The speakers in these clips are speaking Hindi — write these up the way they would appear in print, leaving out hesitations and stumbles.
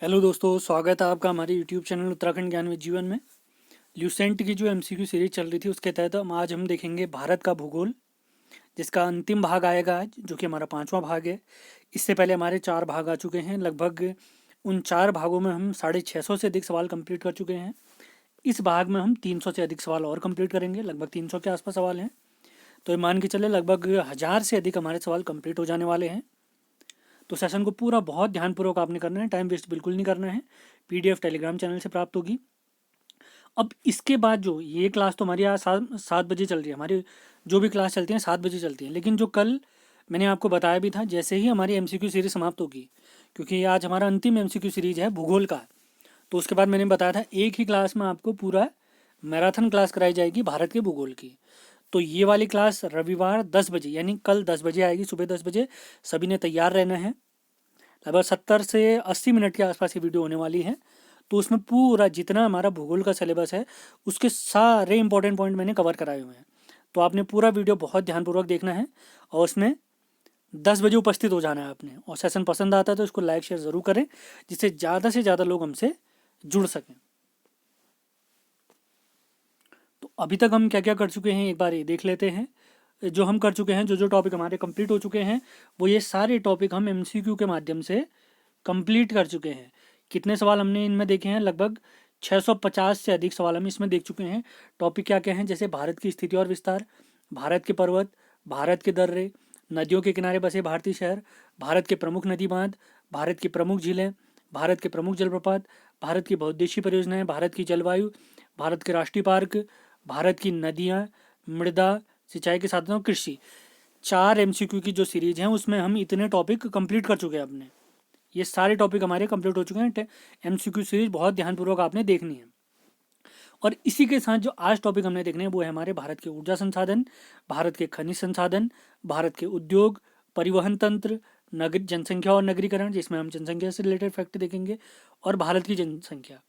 हेलो दोस्तों, स्वागत है आपका हमारे यूट्यूब चैनल उत्तराखंड ज्ञान विद जीवन में। ल्यूसेंट की जो एमसीक्यू सीरीज चल रही थी उसके तहत आज हम देखेंगे भारत का भूगोल, जिसका अंतिम भाग आएगा आज, जो कि हमारा 5वां भाग है। इससे पहले हमारे 4 भाग आ चुके हैं। लगभग उन 4 भागों में हम 650 से अधिक सवाल कंप्लीट कर चुके हैं। इस भाग में हम 300 से अधिक सवाल और कंप्लीट करेंगे। लगभग 300 के आसपास सवाल हैं, तो ये मान के चले लगभग 1000 से अधिक हमारे सवाल कंप्लीट हो जाने वाले हैं। तो सेशन को पूरा बहुत ध्यानपूर्वक आपने करना है, टाइम वेस्ट बिल्कुल नहीं करना है। पीडीएफ टेलीग्राम चैनल से प्राप्त होगी। अब इसके बाद जो ये क्लास तो हमारी आज 7 बजे चल रही है। हमारी जो भी क्लास चलती है 7 बजे चलती है, लेकिन जो कल मैंने आपको बताया भी था, जैसे ही हमारी एमसीक्यू सीरीज समाप्त होगी, क्योंकि आज हमारा अंतिम एमसीक्यू सीरीज है भूगोल का, तो उसके बाद मैंने बताया था एक ही क्लास में आपको पूरा मैराथन क्लास कराई जाएगी भारत के भूगोल की। तो ये वाली क्लास रविवार 10 बजे यानी कल 10 बजे आएगी, सुबह 10 बजे। सभी ने तैयार रहना है। लगभग 70 से 80 मिनट के आसपास ये वीडियो होने वाली है। तो उसमें पूरा जितना हमारा भूगोल का सिलेबस है उसके सारे इंपॉर्टेंट पॉइंट मैंने कवर कराए हुए हैं। तो आपने पूरा वीडियो बहुत ध्यानपूर्वक देखना है और उसमें 10 बजे उपस्थित हो जाना है आपने। और सेशन पसंद आता है तो इसको लाइक शेयर ज़रूर करें, जिससे ज़्यादा से ज़्यादा लोग हमसे जुड़ सकें। तो अभी तक हम क्या क्या कर चुके हैं एक बार ये देख लेते हैं। जो हम कर चुके हैं, जो जो टॉपिक हमारे कंप्लीट हो चुके हैं, वो ये सारे टॉपिक हम एमसीक्यू के माध्यम से कंप्लीट कर चुके हैं। कितने सवाल हमने इनमें देखे हैं? लगभग 650 से अधिक सवाल हम इसमें देख चुके हैं। टॉपिक क्या क्या हैं? जैसे भारत की स्थिति और विस्तार, भारत के पर्वत, भारत के दर्रे, नदियों के किनारे बसे भारतीय शहर, भारत के प्रमुख नदी बांध, भारत की प्रमुख झीलें, भारत के प्रमुख जलप्रपात, भारत की बहुउद्देशीय परियोजनाएं, भारत की जलवायु, भारत के राष्ट्रीय पार्क, भारत की नदियाँ, मृदा, सिंचाई के साधनों, कृषि। 4 एमसीक्यू की जो सीरीज है उसमें हम इतने टॉपिक कंप्लीट कर चुके हैं अपने। ये सारे टॉपिक हमारे कंप्लीट हो चुके हैं। एमसीक्यू सीरीज बहुत ध्यानपूर्वक आपने देखनी है। और इसी के साथ जो आज टॉपिक हमने देखने हैं वो है हमारे भारत के ऊर्जा संसाधन, भारत के खनिज संसाधन, भारत के उद्योग, परिवहन तंत्र, नगर जनसंख्या और नगरीकरण, जिसमें हम जनसंख्या से रिलेटेड फैक्ट देखेंगे, और भारत की जनसंख्या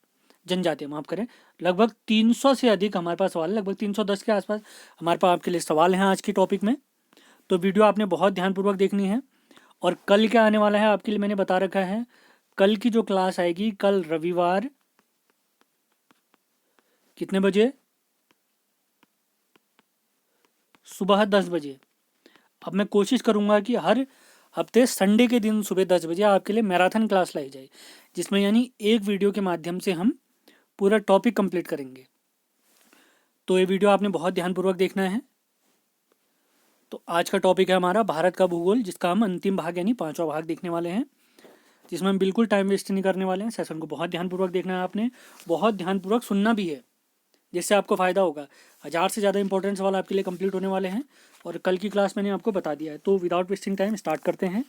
जनजातीय, माफ करें। लगभग 300 से अधिक हमारे पास सवाल है, लगभग 310 के आसपास हमारे पास आपके लिए सवाल हैं आज की टॉपिक में। तो वीडियो आपने बहुत ध्यानपूर्वक देखनी है। और कल क्या आने वाला है आपके लिए मैंने बता रखा है। कल की जो क्लास आएगी, कल रविवार कितने बजे? सुबह 10 बजे। अब मैं कोशिश करूंगा कि हर हफ्ते संडे के दिन सुबह 10 बजे आपके लिए मैराथन क्लास लाई जाए, जिसमें यानी एक वीडियो के माध्यम से हम पूरा टॉपिक कंप्लीट करेंगे। तो ये वीडियो आपने बहुत ध्यानपूर्वक देखना है। तो आज का टॉपिक है हमारा भारत का भूगोल, जिसका हम अंतिम भाग यानी 5वां भाग देखने वाले हैं, जिसमें हम बिल्कुल टाइम वेस्ट नहीं करने वाले हैं। सेशन को बहुत ध्यानपूर्वक देखना है आपने, बहुत ध्यानपूर्वक सुनना भी है, जिससे आपको फ़ायदा होगा। 1000 से ज़्यादा इंपॉर्टेंट सवाल आपके लिए कंप्लीट होने वाले हैं और कल की क्लास मैंने आपको बता दिया है। तो विदाउट वेस्टिंग टाइम स्टार्ट करते हैं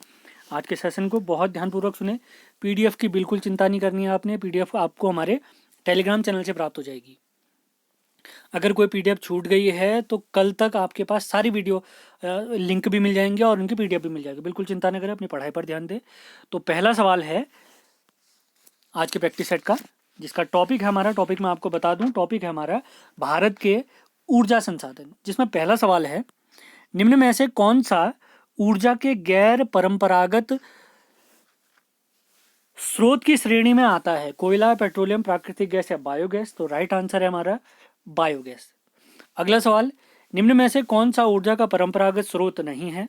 आज के सेशन को। बहुत ध्यानपूर्वक सुने। पीडीएफ की बिल्कुल चिंता नहीं करनी है आपने। पीडीएफ आपको हमारे टेलीग्राम चैनल से प्राप्त हो जाएगी। अगर कोई पीडीएफ छूट गई है तो कल तक आपके पास सारी वीडियो लिंक भी मिल जाएंगे और उनकी पीडीएफ भी मिल जाएगी। बिल्कुल चिंता न करें, अपनी पढ़ाई पर ध्यान दें। तो पहला सवाल है आज के प्रैक्टिस सेट का, जिसका टॉपिक है हमारा, टॉपिक मैं आपको बता दूं, टॉपिक है हमारा भारत के ऊर्जा संसाधन, जिसमें पहला सवाल है निम्न में से कौन सा ऊर्जा के गैर परंपरागत स्रोत की श्रेणी में आता है? कोयला, पेट्रोलियम, प्राकृतिक गैस या बायोगैस? तो राइट आंसर है हमारा बायोगैस। अगला सवाल, निम्न में से कौन सा ऊर्जा का परंपरागत स्रोत नहीं है?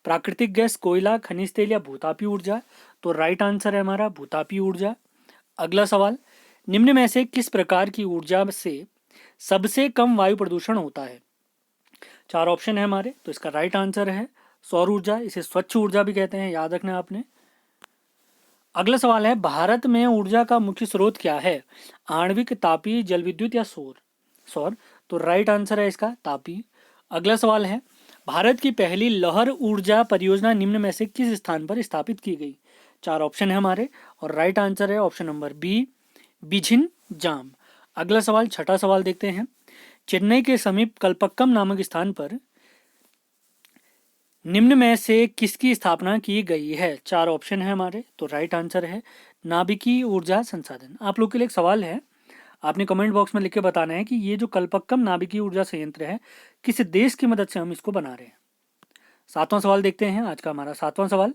प्राकृतिक गैस, कोयला, खनिज तेल या भूतापी ऊर्जा? तो राइट आंसर है हमारा भूतापी ऊर्जा। अगला सवाल, निम्न में से किस प्रकार की ऊर्जा से सबसे कम वायु प्रदूषण होता है? 4 ऑप्शन है हमारे, तो इसका राइट आंसर है सौर ऊर्जा। इसे स्वच्छ ऊर्जा भी कहते हैं, याद रखना आपने। अगला सवाल है, भारत में ऊर्जा का मुख्य स्रोत क्या है? आणविक, तापीय, जल विद्युत या सौर? सौर। तो राइट आंसर है इसका तापीय। अगला सवाल है, भारत की पहली लहर ऊर्जा परियोजना निम्न में से किस स्थान पर स्थापित की गई? 4 ऑप्शन है हमारे और राइट आंसर है ऑप्शन नंबर बी, बिझिन जाम। अगला सवाल, छठा सवाल देखते हैं। चेन्नई के समीप कल्पक्कम नामक स्थान पर निम्न में से किसकी स्थापना की गई है? 4 ऑप्शन है हमारे, तो राइट आंसर है नाभिकीय ऊर्जा संसाधन। आप लोग के लिए एक सवाल है, आपने कमेंट बॉक्स में लिख के बताना है कि ये जो कल्पक्कम नाभिकीय ऊर्जा संयंत्र है, किस देश की मदद से हम इसको बना रहे हैं। 7वां सवाल देखते हैं आज का हमारा 7वां सवाल,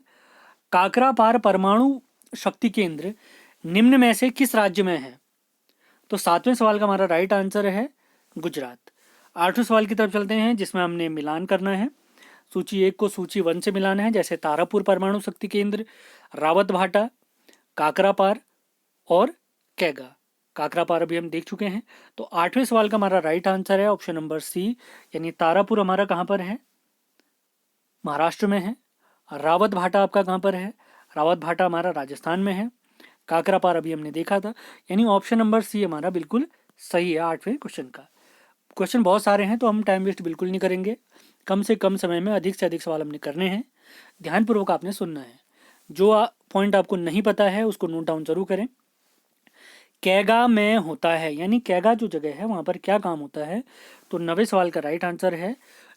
काकरापार परमाणु शक्ति केंद्र निम्न में से किस राज्य में है? तो 7वें सवाल का हमारा राइट आंसर है गुजरात। 8वें सवाल की तरफ चलते हैं, जिसमें हमने मिलान करना है। सूची 1 को सूची 1 से मिलाना है, जैसे तारापुर परमाणु शक्ति केंद्र, रावत भाटा, काकरापार और कैगा। काकरापार अभी हम देख चुके हैं। तो 8वें सवाल का हमारा राइट आंसर है ऑप्शन नंबर सी, यानी तारापुर हमारा कहाँ पर है? महाराष्ट्र में है। रावत भाटा आपका कहाँ पर है? रावत भाटा हमारा राजस्थान में है। काकरापार अभी हमने देखा था, यानी ऑप्शन नंबर सी हमारा बिल्कुल सही है 8वें क्वेश्चन का। क्वेश्चन बहुत सारे हैं तो हम टाइम वेस्ट बिल्कुल नहीं करेंगे। कम से कम समय में अधिक से अधिक सवाल हमने करने हैं। ध्यानपूर्वक आपने सुनना है। जो पॉइंट आपको नहीं पता है उसको नोट डाउन जरूर करें। कैगा में होता है, यानी कैगा जो जगह है वहाँ पर क्या काम होता है? तो 9वें सवाल का राइट आंसर है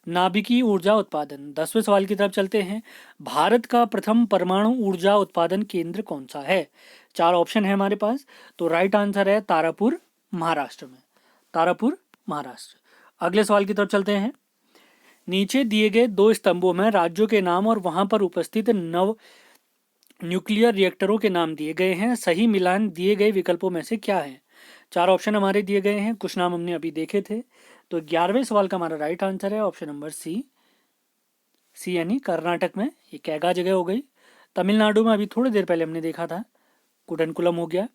नाभिकीय ऊर्जा उत्पादन। 10वें सवाल की तरफ चलते हैं। भारत का प्रथम परमाणु ऊर्जा उत्पादन केंद्र कौन सा है? 4 ऑप्शन है हमारे पास। तो राइट आंसर है तारापुर, महाराष्ट्र में। तारापुर, महाराष्ट्र। अगले सवाल की तरफ चलते हैं। नीचे दिए गए 2 स्तंभों में राज्यों के नाम और वहां पर उपस्थित नव न्यूक्लियर रिएक्टरों के नाम दिए गए हैं। सही मिलान दिए गए विकल्पों में से क्या है? 4 ऑप्शन हमारे दिए गए हैं, कुछ नाम हमने अभी देखे थे। तो 11वें सवाल का हमारा राइट आंसर है ऑप्शन नंबर सी, यानी कर्नाटक में ये कैगा जगह हो गई। तमिलनाडु में अभी थोड़ी देर पहले हमने देखा था, कुडनकुलम हो गया।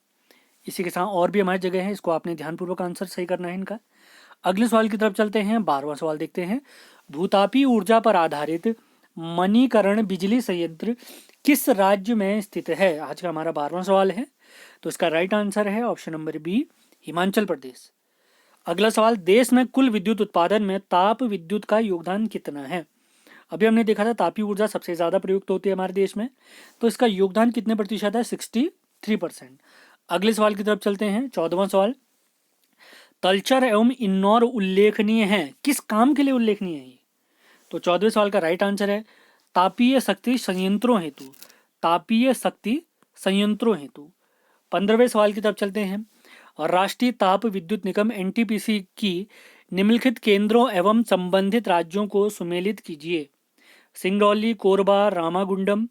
इसी के साथ और भी हमारी जगह है, इसको आपने ध्यानपूर्वक आंसर सही करना है इनका। अगले सवाल की तरफ चलते हैं। 12वां सवाल देखते हैं। भूतापी ऊर्जा पर आधारित मणिकरण बिजली संयंत्र किस राज्य में स्थित है? आज का हमारा 12वां सवाल है। तो इसका राइट आंसर है option number B, Himachal Pradesh. अगला सवाल, देश में कुल विद्युत उत्पादन में ताप विद्युत का योगदान कितना है? अभी हमने देखा था तापीय ऊर्जा सबसे ज्यादा प्रयुक्त होती है हमारे देश में, तो इसका योगदान कितने प्रतिशत है? 63%। अगले सवाल की तरफ चलते हैं। 14वां सवाल, तलचर एवं इन्नौर उल्लेखनीय है, किस काम के लिए उल्लेखनीय है? तो 14वें सवाल का राइट आंसर है तापीय शक्ति संयंत्रों हेतु। तापीय शक्ति संयंत्रों हेतु। 15वें सवाल की तरफ चलते हैं। राष्ट्रीय ताप विद्युत निगम एनटीपीसी की निम्नलिखित केंद्रों एवं संबंधित राज्यों को सुमेलित कीजिए। सिंगरौली, कोरबा, रामागुंडम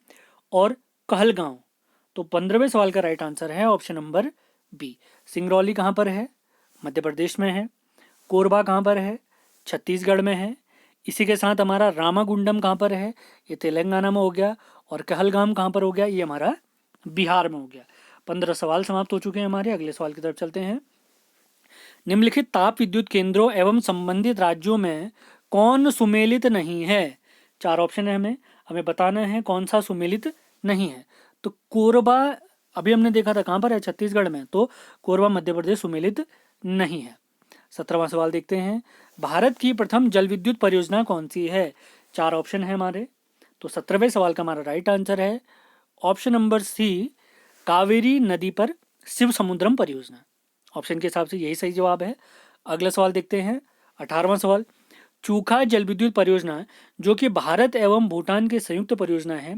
और कहलगांव। तो 15वें सवाल का राइट आंसर है ऑप्शन नंबर बी। सिंगरौली कहाँ पर है? मध्य प्रदेश में है। कोरबा कहाँ पर है? छत्तीसगढ़ में है। इसी के साथ हमारा रामागुंडम कहाँ पर है? ये तेलंगाना में हो गया। और कहलगाम कहाँ पर हो गया? ये हमारा बिहार में हो गया। 15 सवाल समाप्त हो चुके हैं हमारे। अगले सवाल की तरफ चलते हैं। निम्नलिखित ताप विद्युत केंद्रों एवं संबंधित राज्यों में कौन सुमेलित नहीं है? 4 ऑप्शन है, हमें बताना है कौन सा सुमेलित नहीं है। तो कोरबा अभी हमने देखा था कहाँ पर है? छत्तीसगढ़ में। तो कोरबा मध्य प्रदेश सुमेलित नहीं है। 17वां सवाल देखते हैं। भारत की प्रथम जल विद्युत परियोजना कौन सी है? 4 ऑप्शन है हमारे। तो 17वें सवाल का हमारा राइट आंसर है ऑप्शन नंबर सी, कावेरी नदी पर शिव समुद्रम परियोजना। ऑप्शन के हिसाब से यही सही जवाब है। अगला सवाल देखते हैं। 18वां सवाल, चूखा जल विद्युत परियोजना जो कि भारत एवं भूटान की संयुक्त परियोजना है,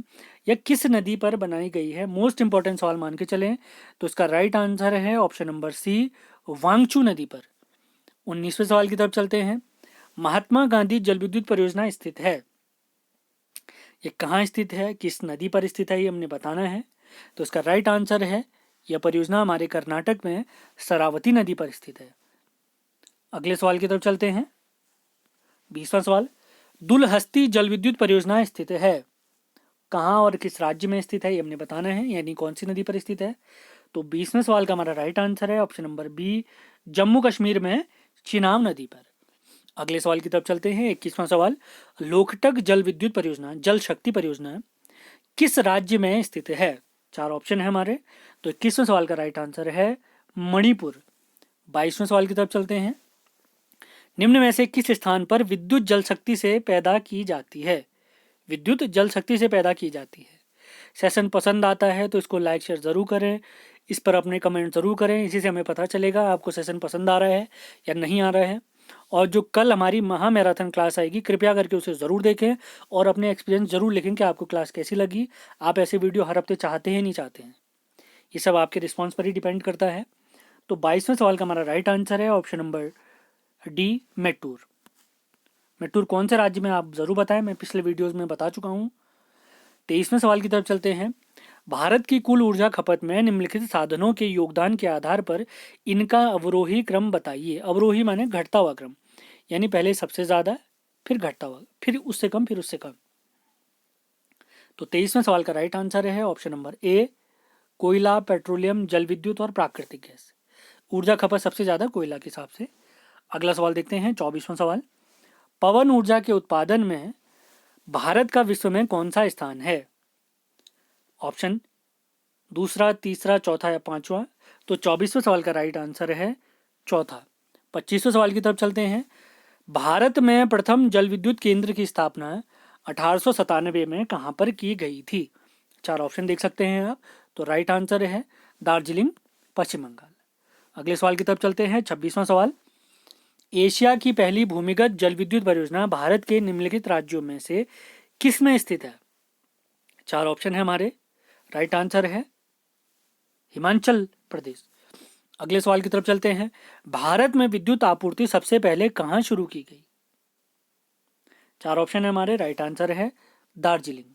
यह किस नदी पर बनाई गई है? मोस्ट इंपॉर्टेंट सवाल मान के चलें। तो इसका राइट आंसर है ऑप्शन नंबर सी, वांगचू नदी पर। 19वें सवाल की तरफ चलते हैं। महात्मा गांधी जल विद्युत परियोजना स्थित है, ये कहाँ स्थित है, किस नदी पर स्थित है, ये हमने बताना है। तो इसका राइट आंसर है यह परियोजना हमारे कर्नाटक में शरावती नदी पर स्थित है। अगले सवाल की तरफ चलते हैं। 20वां सवाल, दुलहस्ती जल विद्युत परियोजना स्थित है, कहाँ और किस राज्य में स्थित है, ये हमने बताना है, यानी कौन सी नदी पर स्थित है। तो 20वें सवाल का हमारा राइट आंसर है option number B, Jammu Kashmir में चिनाब नदी पर। अगले सवाल की तरफ चलते हैं। 21वां सवाल, लोकटक जल विद्युत परियोजना, जल शक्ति परियोजना किस राज्य में स्थित है? 4 ऑप्शन है हमारे। तो 21वें सवाल का राइट आंसर है मणिपुर। 22वें सवाल की तरफ चलते हैं। निम्न में से किस स्थान पर विद्युत जल शक्ति से पैदा की जाती है? विद्युत जल शक्ति से पैदा की जाती है। सेशन पसंद आता है तो इसको लाइक शेयर ज़रूर करें, इस पर अपने कमेंट ज़रूर करें, इसी से हमें पता चलेगा आपको सेशन पसंद आ रहा है या नहीं आ रहा है। और जो कल हमारी महा मैराथन क्लास आएगी, कृपया करके उसे ज़रूर देखें और अपने एक्सपीरियंस ज़रूर लिखें कि आपको क्लास कैसी लगी। आप ऐसे वीडियो हर हफ्ते चाहते हैं नहीं चाहते हैं, ये सब आपके रिस्पॉन्स पर ही डिपेंड करता है। तो 22वें सवाल का हमारा राइट आंसर है option number D, Mettur. Mettur कौन से राज्य में, आप ज़रूर बताएं, मैं पिछले वीडियोज़ में बता चुका हूँ। 23वें सवाल की तरफ चलते हैं। भारत की कुल ऊर्जा खपत में निम्नलिखित साधनों के योगदान के आधार पर इनका अवरोही क्रम बताइए। अवरोही माने घटता हुआ क्रम, यानी पहले सबसे ज्यादा, फिर घटता हुआ, फिर उससे कम, फिर उससे कम। तो 23वें सवाल का राइट आंसर है ऑप्शन नंबर ए, कोयला, पेट्रोलियम, जल विद्युत और प्राकृतिक गैस। ऊर्जा खपत सबसे ज्यादा कोयला के हिसाब से। अगला सवाल देखते हैं, 24वां सवाल। पवन ऊर्जा के उत्पादन में भारत का विश्व में कौन सा स्थान है? ऑप्शन दूसरा, तीसरा, चौथा या पांचवा। तो 24वें सवाल का राइट आंसर है चौथा। 25वें सवाल की तरफ चलते हैं। भारत में प्रथम जल विद्युत केंद्र की स्थापना 1897 में कहां पर की गई थी? चार ऑप्शन देख सकते हैं आप। तो राइट आंसर है दार्जिलिंग, पश्चिम बंगाल। अगले सवाल की तरफ चलते हैं, 26वां सवाल। एशिया की पहली भूमिगत जल विद्युत परियोजना भारत के निम्नलिखित राज्यों में से किस में स्थित है? चार ऑप्शन है हमारे। राइट आंसर है हिमाचल प्रदेश। अगले सवाल की तरफ चलते हैं। भारत में विद्युत आपूर्ति सबसे पहले कहां शुरू की गई? चार ऑप्शन है हमारे। राइट आंसर है दार्जिलिंग।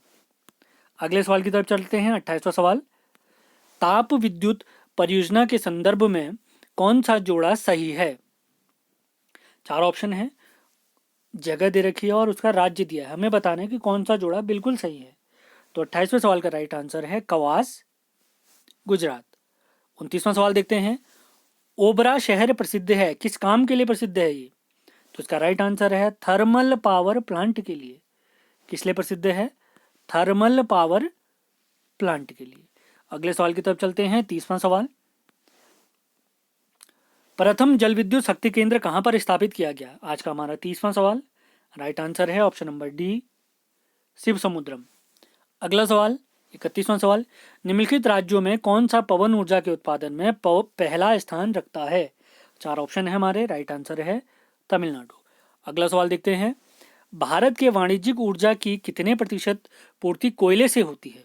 अगले सवाल की तरफ चलते हैं, 28वां सवाल। ताप विद्युत परियोजना के संदर्भ में कौन सा जोड़ा सही है? चार ऑप्शन है, जगह दे रखी है और उसका राज्य दिया है, हमें बताना है कि कौन सा जोड़ा बिल्कुल सही है। तो 28वें सवाल का राइट आंसर है कवास, गुजरात। 29वां सवाल देखते हैं। ओबरा शहर प्रसिद्ध है, किस काम के लिए प्रसिद्ध है ये? तो इसका राइट आंसर है थर्मल पावर प्लांट के लिए। किस लिए प्रसिद्ध है? थर्मल पावर प्लांट के लिए। अगले सवाल की तरफ चलते हैं, 30वां सवाल। प्रथम जल विद्युत शक्ति केंद्र कहां पर स्थापित किया गया? आज का हमारा 30वां सवाल। राइट आंसर है ऑप्शन नंबर डी, शिव समुद्रम। अगला सवाल, 31वां सवाल। निम्नलिखित राज्यों में कौन सा पवन ऊर्जा के उत्पादन में पहला स्थान रखता है? चार ऑप्शन है हमारे। राइट आंसर है तमिलनाडु। अगला सवाल देखते हैं। भारत के वाणिज्यिक ऊर्जा की कितने प्रतिशत पूर्ति कोयले से होती है?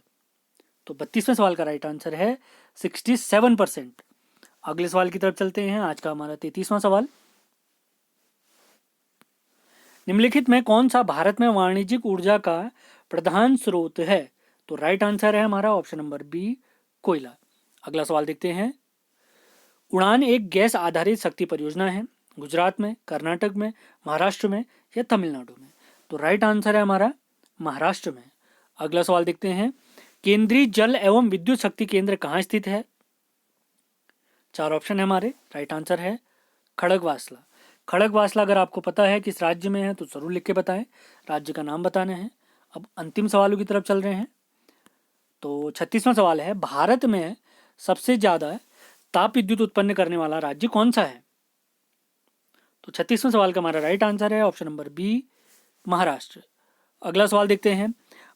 तो 32वें सवाल का राइट आंसर है 67%। अगले सवाल की तरफ चलते हैं, आज का हमारा 33वां सवाल। निम्नलिखित में कौन सा भारत में वाणिज्यिक ऊर्जा का प्रधान स्रोत है? तो राइट आंसर है हमारा ऑप्शन नंबर बी, कोयला। अगला सवाल देखते हैं। उड़ान एक गैस आधारित शक्ति परियोजना है, गुजरात में, कर्नाटक में, महाराष्ट्र में या तमिलनाडु में? तो राइट आंसर है हमारा महाराष्ट्र में। अगला सवाल देखते हैं। केंद्रीय जल एवं विद्युत शक्ति केंद्र कहाँ स्थित है? चार ऑप्शन है हमारे। राइट आंसर है खड़गवासला। खड़गवासला अगर आपको पता है किस राज्य में है तो जरूर लिख के बताएं, राज्य का नाम बताना है। अब अंतिम सवालों की तरफ चल रहे हैं। तो 36वां सवाल है। भारत में सबसे ज्यादा ताप विद्युत उत्पन्न करने वाला राज्य कौन सा है? तो 36वें सवाल का हमारा राइट आंसर है ऑप्शन नंबर बी, महाराष्ट्र। अगला सवाल देखते हैं।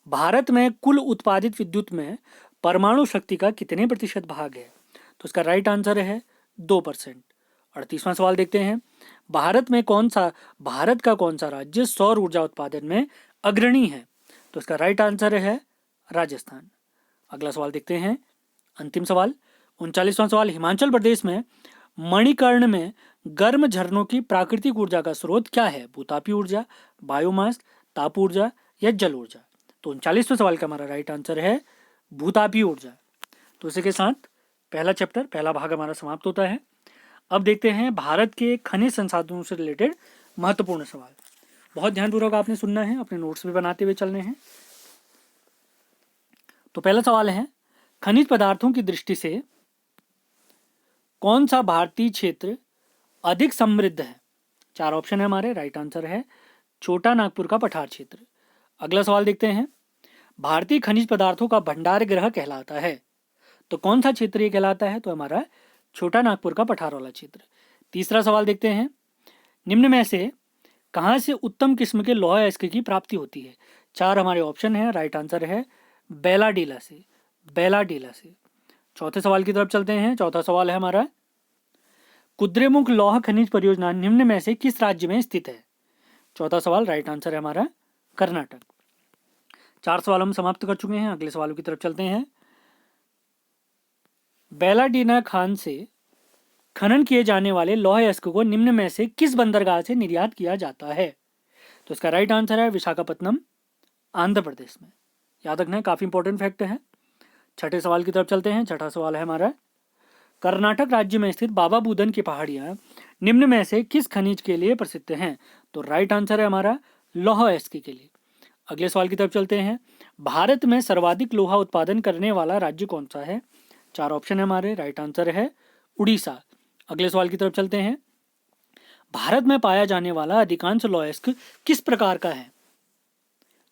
भारत में कुल उत्पादित विद्युत में परमाणु शक्ति का कितने प्रतिशत भाग है? तो इसका राइट आंसर है 2%। 38वां सवाल देखते हैं। भारत का कौन सा राज्य सौर ऊर्जा उत्पादन में अग्रणी है? तो इसका राइट आंसर है राजस्थान। अगला सवाल देखते हैं, अंतिम सवाल, 39वां सवाल। हिमाचल प्रदेश में मणिकर्ण में गर्म झरनों की प्राकृतिक ऊर्जा का स्रोत क्या है? भूतापी ऊर्जा, बायोमास, ताप ऊर्जा या जल ऊर्जा? तो 39वें सवाल का हमारा राइट आंसर है भूतापी ऊर्जा। तो इसी के साथ पहला चैप्टर, पहला भाग हमारा समाप्त होता है। अब देखते हैं भारत के खनिज संसाधनों से रिलेटेड महत्वपूर्ण सवाल। बहुत ध्यानपूर्वक आपने सुनना है, अपने नोट्स भी बनाते हुए चलने हैं। तो पहला सवाल है, खनिज पदार्थों की दृष्टि से कौन सा भारतीय क्षेत्र अधिक समृद्ध है? चार ऑप्शन है हमारे। राइट आंसर है छोटा नागपुर का पठार क्षेत्र। अगला सवाल देखते हैं। भारतीय खनिज पदार्थों का भंडार गृह कहलाता है, तो कौन सा क्षेत्र ये कहलाता है? तो हमारा छोटा नागपुर का पठार वाला क्षेत्र। तीसरा सवाल देखते हैं। निम्न में से कहां से उत्तम किस्म के लौह अयस्क की प्राप्ति होती है? चार हमारे ऑप्शन है। राइट आंसर है बेलाडीला से, बेलाडीला से। चौथे सवाल की तरफ चलते हैं। चौथा सवाल है हमारा, कुद्रेमुख लौह खनिज परियोजना निम्न में से किस राज्य में स्थित है? चौथा सवाल राइट आंसर है हमारा कर्नाटक। चार सवाल हम समाप्त कर चुके हैं। अगले सवालों की तरफ चलते हैं। बेलाडीना खान से खनन किए जाने वाले लौह अयस्क को निम्न में से किस बंदरगाह से निर्यात किया जाता है? तो इसका राइट आंसर है विशाखापत्तनम, आंध्र प्रदेश में। याद रखना है, काफी इंपॉर्टेंट फैक्ट है। छठे सवाल की तरफ चलते हैं। छठा सवाल है हमारा, कर्नाटक राज्य में स्थित बाबा बुदन की पहाड़ियां निम्न में से किस खनिज के लिए प्रसिद्ध हैं? तो राइट आंसर है हमारा लौह एस्की के लिए। अगले सवाल की तरफ चलते हैं। भारत में सर्वाधिक लोहा उत्पादन करने वाला राज्य कौन सा है? चार ऑप्शन है हमारे, राइट आंसर है उड़ीसा। अगले सवाल की तरफ चलते हैं। भारत में पाया जाने वाला अधिकांश लौह किस प्रकार का है?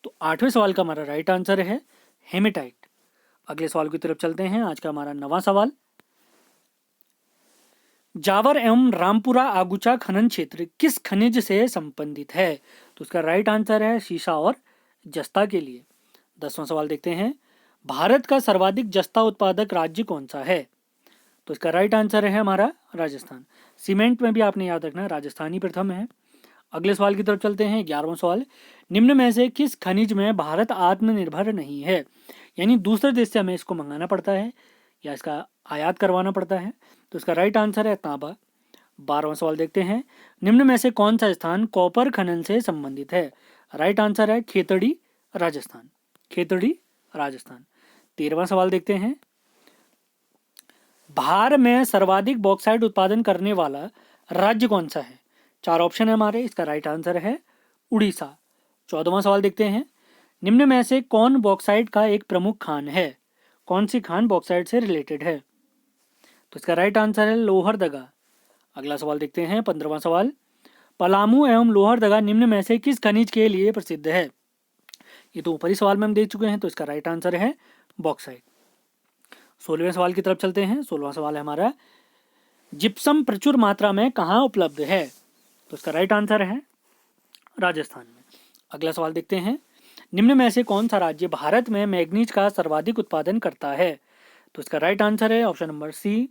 तो आठवें सवाल का हमारा राइट आंसर है हेमेटाइट। अगले सवाल की तरफ चलते हैं। आज का हमारा नवा सवाल, जावर एवं रामपुरा आगुचा खनन क्षेत्र किस खनिज से संबंधित है? तो उसका राइट आंसर है शीशा और जस्ता के लिए। 10वां सवाल देखते हैं। भारत का सर्वाधिक जस्ता उत्पादक राज्य कौन सा है? तो इसका राइट आंसर है हमारा राजस्थान। सीमेंट में भी आपने याद रखना है, राजस्थान ही प्रथम है। अगले सवाल की तरफ चलते हैं। 11वां सवाल, निम्न में से किस खनिज में भारत आत्मनिर्भर नहीं है? यानी दूसरे देश से हमें इसको मंगाना पड़ता है या इसका आयात करवाना पड़ता है। तो इसका राइट आंसर है तांबा। 12वां सवाल देखते हैं। निम्न में से कौन सा स्थान कॉपर खनन से संबंधित है? राइट आंसर है खेतड़ी राजस्थान। खेतड़ी राजस्थान। 13वां सवाल देखते हैं। भारत में सर्वाधिक बॉक्साइट उत्पादन करने वाला राज्य कौन सा है? चार ऑप्शन है हमारे, इसका राइट आंसर है उड़ीसा। 14वां सवाल देखते हैं। निम्न में से कौन बॉक्साइट का एक प्रमुख खान है? कौन सी खान बॉक्साइट से रिलेटेड है? तो इसका राइट आंसर है लोहरदगा। अगला सवाल देखते हैं। 15वां सवाल, पलामू एवं लोहरदगा निम्न में से किस खनिज के लिए प्रसिद्ध है? ये तो ऊपरी सवाल में हम देख चुके हैं, तो इसका राइट आंसर है बॉक्साइट। 16वें सवाल की तरफ चलते हैं। 16वां सवाल है हमारा, जिप्सम प्रचुर मात्रा में कहाँ उपलब्ध है? तो इसका राइट आंसर है राजस्थान में। अगला सवाल देखते हैं। निम्न में से कौन सा राज्य भारत में मैग्नीज का सर्वाधिक उत्पादन करता है? तो इसका राइट आंसर है ऑप्शन नंबर सी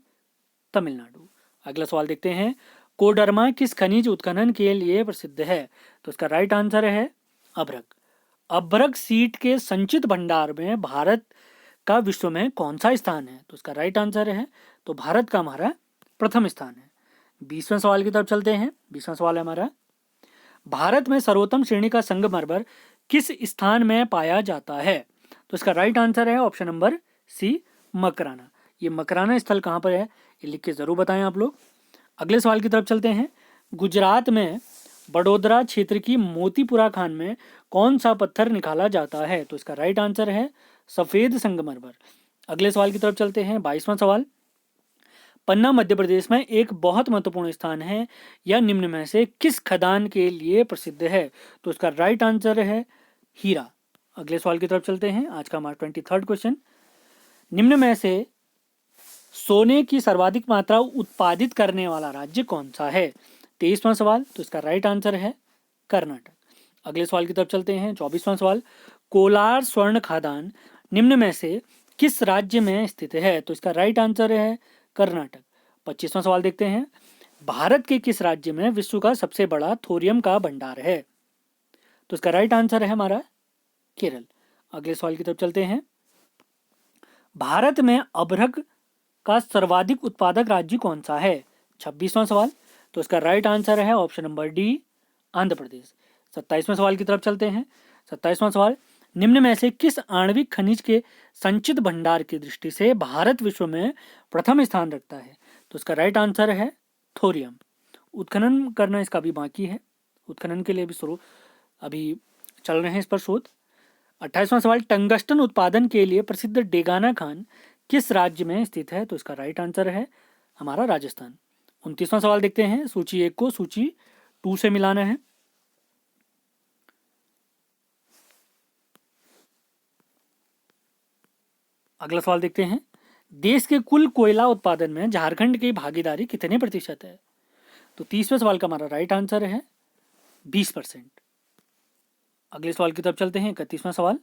तमिलनाडु। अगला सवाल देखते हैं। कोडरमा किस खनिज उत्खनन के लिए प्रसिद्ध है? तो इसका राइट आंसर है अभ्रक। अभ्रक सीट के संचित भंडार में भारत का विश्व में कौन सा स्थान है? तो इसका राइट आंसर है, तो भारत का हमारा प्रथम स्थान है। 20वें सवाल की तरफ चलते हैं। 20वां सवाल है हमारा, भारत में सर्वोत्तम श्रेणी का संगमरमर किस स्थान में पाया जाता है? तो इसका राइट आंसर है ऑप्शन नंबर सी मकराना। ये मकराना स्थल कहाँ पर है, ये लिख के जरूर बताएं आप लोग। अगले सवाल की तरफ चलते हैं। गुजरात में बड़ोदरा क्षेत्र की मोतीपुरा खान में कौन सा पत्थर निकाला जाता है? तो इसका राइट आंसर है सफेद संगमरमर। अगले सवाल की तरफ चलते हैं। 22वां सवाल, पन्ना मध्य प्रदेश में एक बहुत महत्वपूर्ण स्थान है, यह निम्न में से किस खदान के लिए प्रसिद्ध है? तो इसका राइट आंसर है हीरा। अगले सवाल की तरफ चलते हैं। आज का हमारा 23rd क्वेश्चन, निम्न में से सोने की सर्वाधिक मात्रा उत्पादित करने वाला राज्य कौन सा है? 23वां सवाल, तो इसका राइट आंसर है कर्नाटक। अगले सवाल की तरफ चलते हैं। 24वां सवाल, कोलार स्वर्ण खादान निम्न में से किस राज्य में स्थित है? तो इसका राइट आंसर है कर्नाटक। 25वां सवाल देखते हैं। भारत के किस राज्य में विश्व का सबसे बड़ा थोरियम का भंडार है? तो इसका राइट आंसर है हमारा केरल। अगले सवाल की तरफ चलते हैं। भारत में अभ्रक का सर्वाधिक उत्पादक राज्य कौन सा है? 26वां सवाल, तो इसका राइट आंसर है option number D Andhra Pradesh. 27वें सवाल की तरफ चलते हैं। 27वां सवाल, निम्न में से किस आणविक खनिज के संचित भंडार की दृष्टि से भारत विश्व में प्रथम स्थान रखता है? तो इसका राइट आंसर है थोरियम। उत्खनन करना इसका भी बाकी है, उत्खनन के लिए भी शुरू अभी चल रहे हैं इस पर शोध। 28वां सवाल, टंगस्टन उत्पादन के लिए प्रसिद्ध डेगाना खान किस राज्य में स्थित है? तो इसका राइट आंसर है हमारा राजस्थान। 29वां सवाल देखते हैं। सूची 1 को सूची 2 से मिलाना है। अगला सवाल देखते हैं। देश के कुल कोयला उत्पादन में झारखंड की भागीदारी कितने प्रतिशत है? तो 30वें सवाल का हमारा राइट आंसर है 20%। अगले सवाल की तरफ चलते हैं। 31वां सवाल,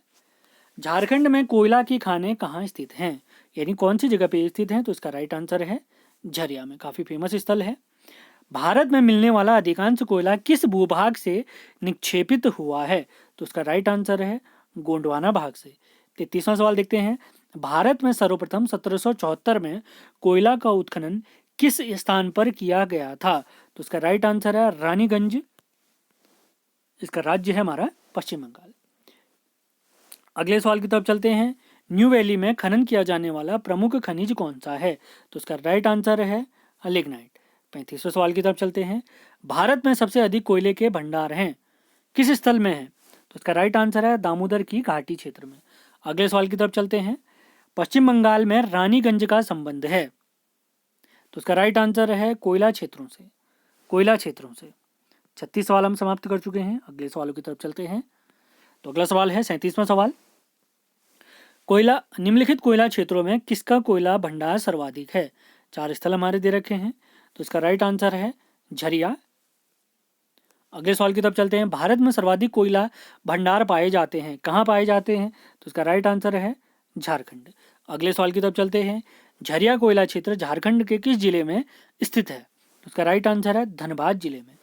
झारखंड में कोयला की खानें कहाँ स्थित हैं, यानी कौन सी जगह पे स्थित हैं? तो इसका राइट आंसर है झरिया में, काफी फेमस स्थल है। भारत में मिलने वाला अधिकांश कोयला किस भूभाग से निक्षेपित हुआ है? तो इसका राइट आंसर है गोंडवाना भाग से। 33वां सवाल देखते हैं। भारत में सर्वप्रथम 1774 में कोयला का उत्खनन किस स्थान पर किया गया था? तो इसका राइट आंसर है रानीगंज। इसका राज्य है हमारा पश्चिम बंगाल। अगले सवाल की तरफ चलते हैं। न्यू वैली में खनन किया जाने वाला प्रमुख खनिज कौन सा है? तो इसका राइट आंसर है लिग्नाइट। 35वें सवाल की तरफ चलते हैं। भारत में सबसे अधिक कोयले के भंडार हैं, किस स्थल में है? तो इसका राइट आंसर है दामोदर की घाटी क्षेत्र में। अगले सवाल की तरफ चलते हैं। पश्चिम बंगाल में रानीगंज का संबंध है, तो इसका राइट आंसर है कोयला क्षेत्रों से। कोयला क्षेत्रों से 36 सवाल हम समाप्त कर चुके हैं। अगले सवालों की तरफ चलते हैं। तो अगला सवाल है 37वां सवाल। कोयला निम्नलिखित कोयला क्षेत्रों में किसका कोयला भंडार सर्वाधिक है? 4 स्थल हमारे दे रखे हैं, तो इसका राइट आंसर है झरिया। अगले सवाल की तरफ चलते हैं। भारत में सर्वाधिक कोयला भंडार पाए जाते हैं, कहाँ पाए जाते हैं? तो इसका राइट आंसर है झारखंड। अगले सवाल की तरफ चलते हैं। झरिया कोयला क्षेत्र झारखंड के किस जिले में स्थित है? तो इसका राइट आंसर है धनबाद जिले में।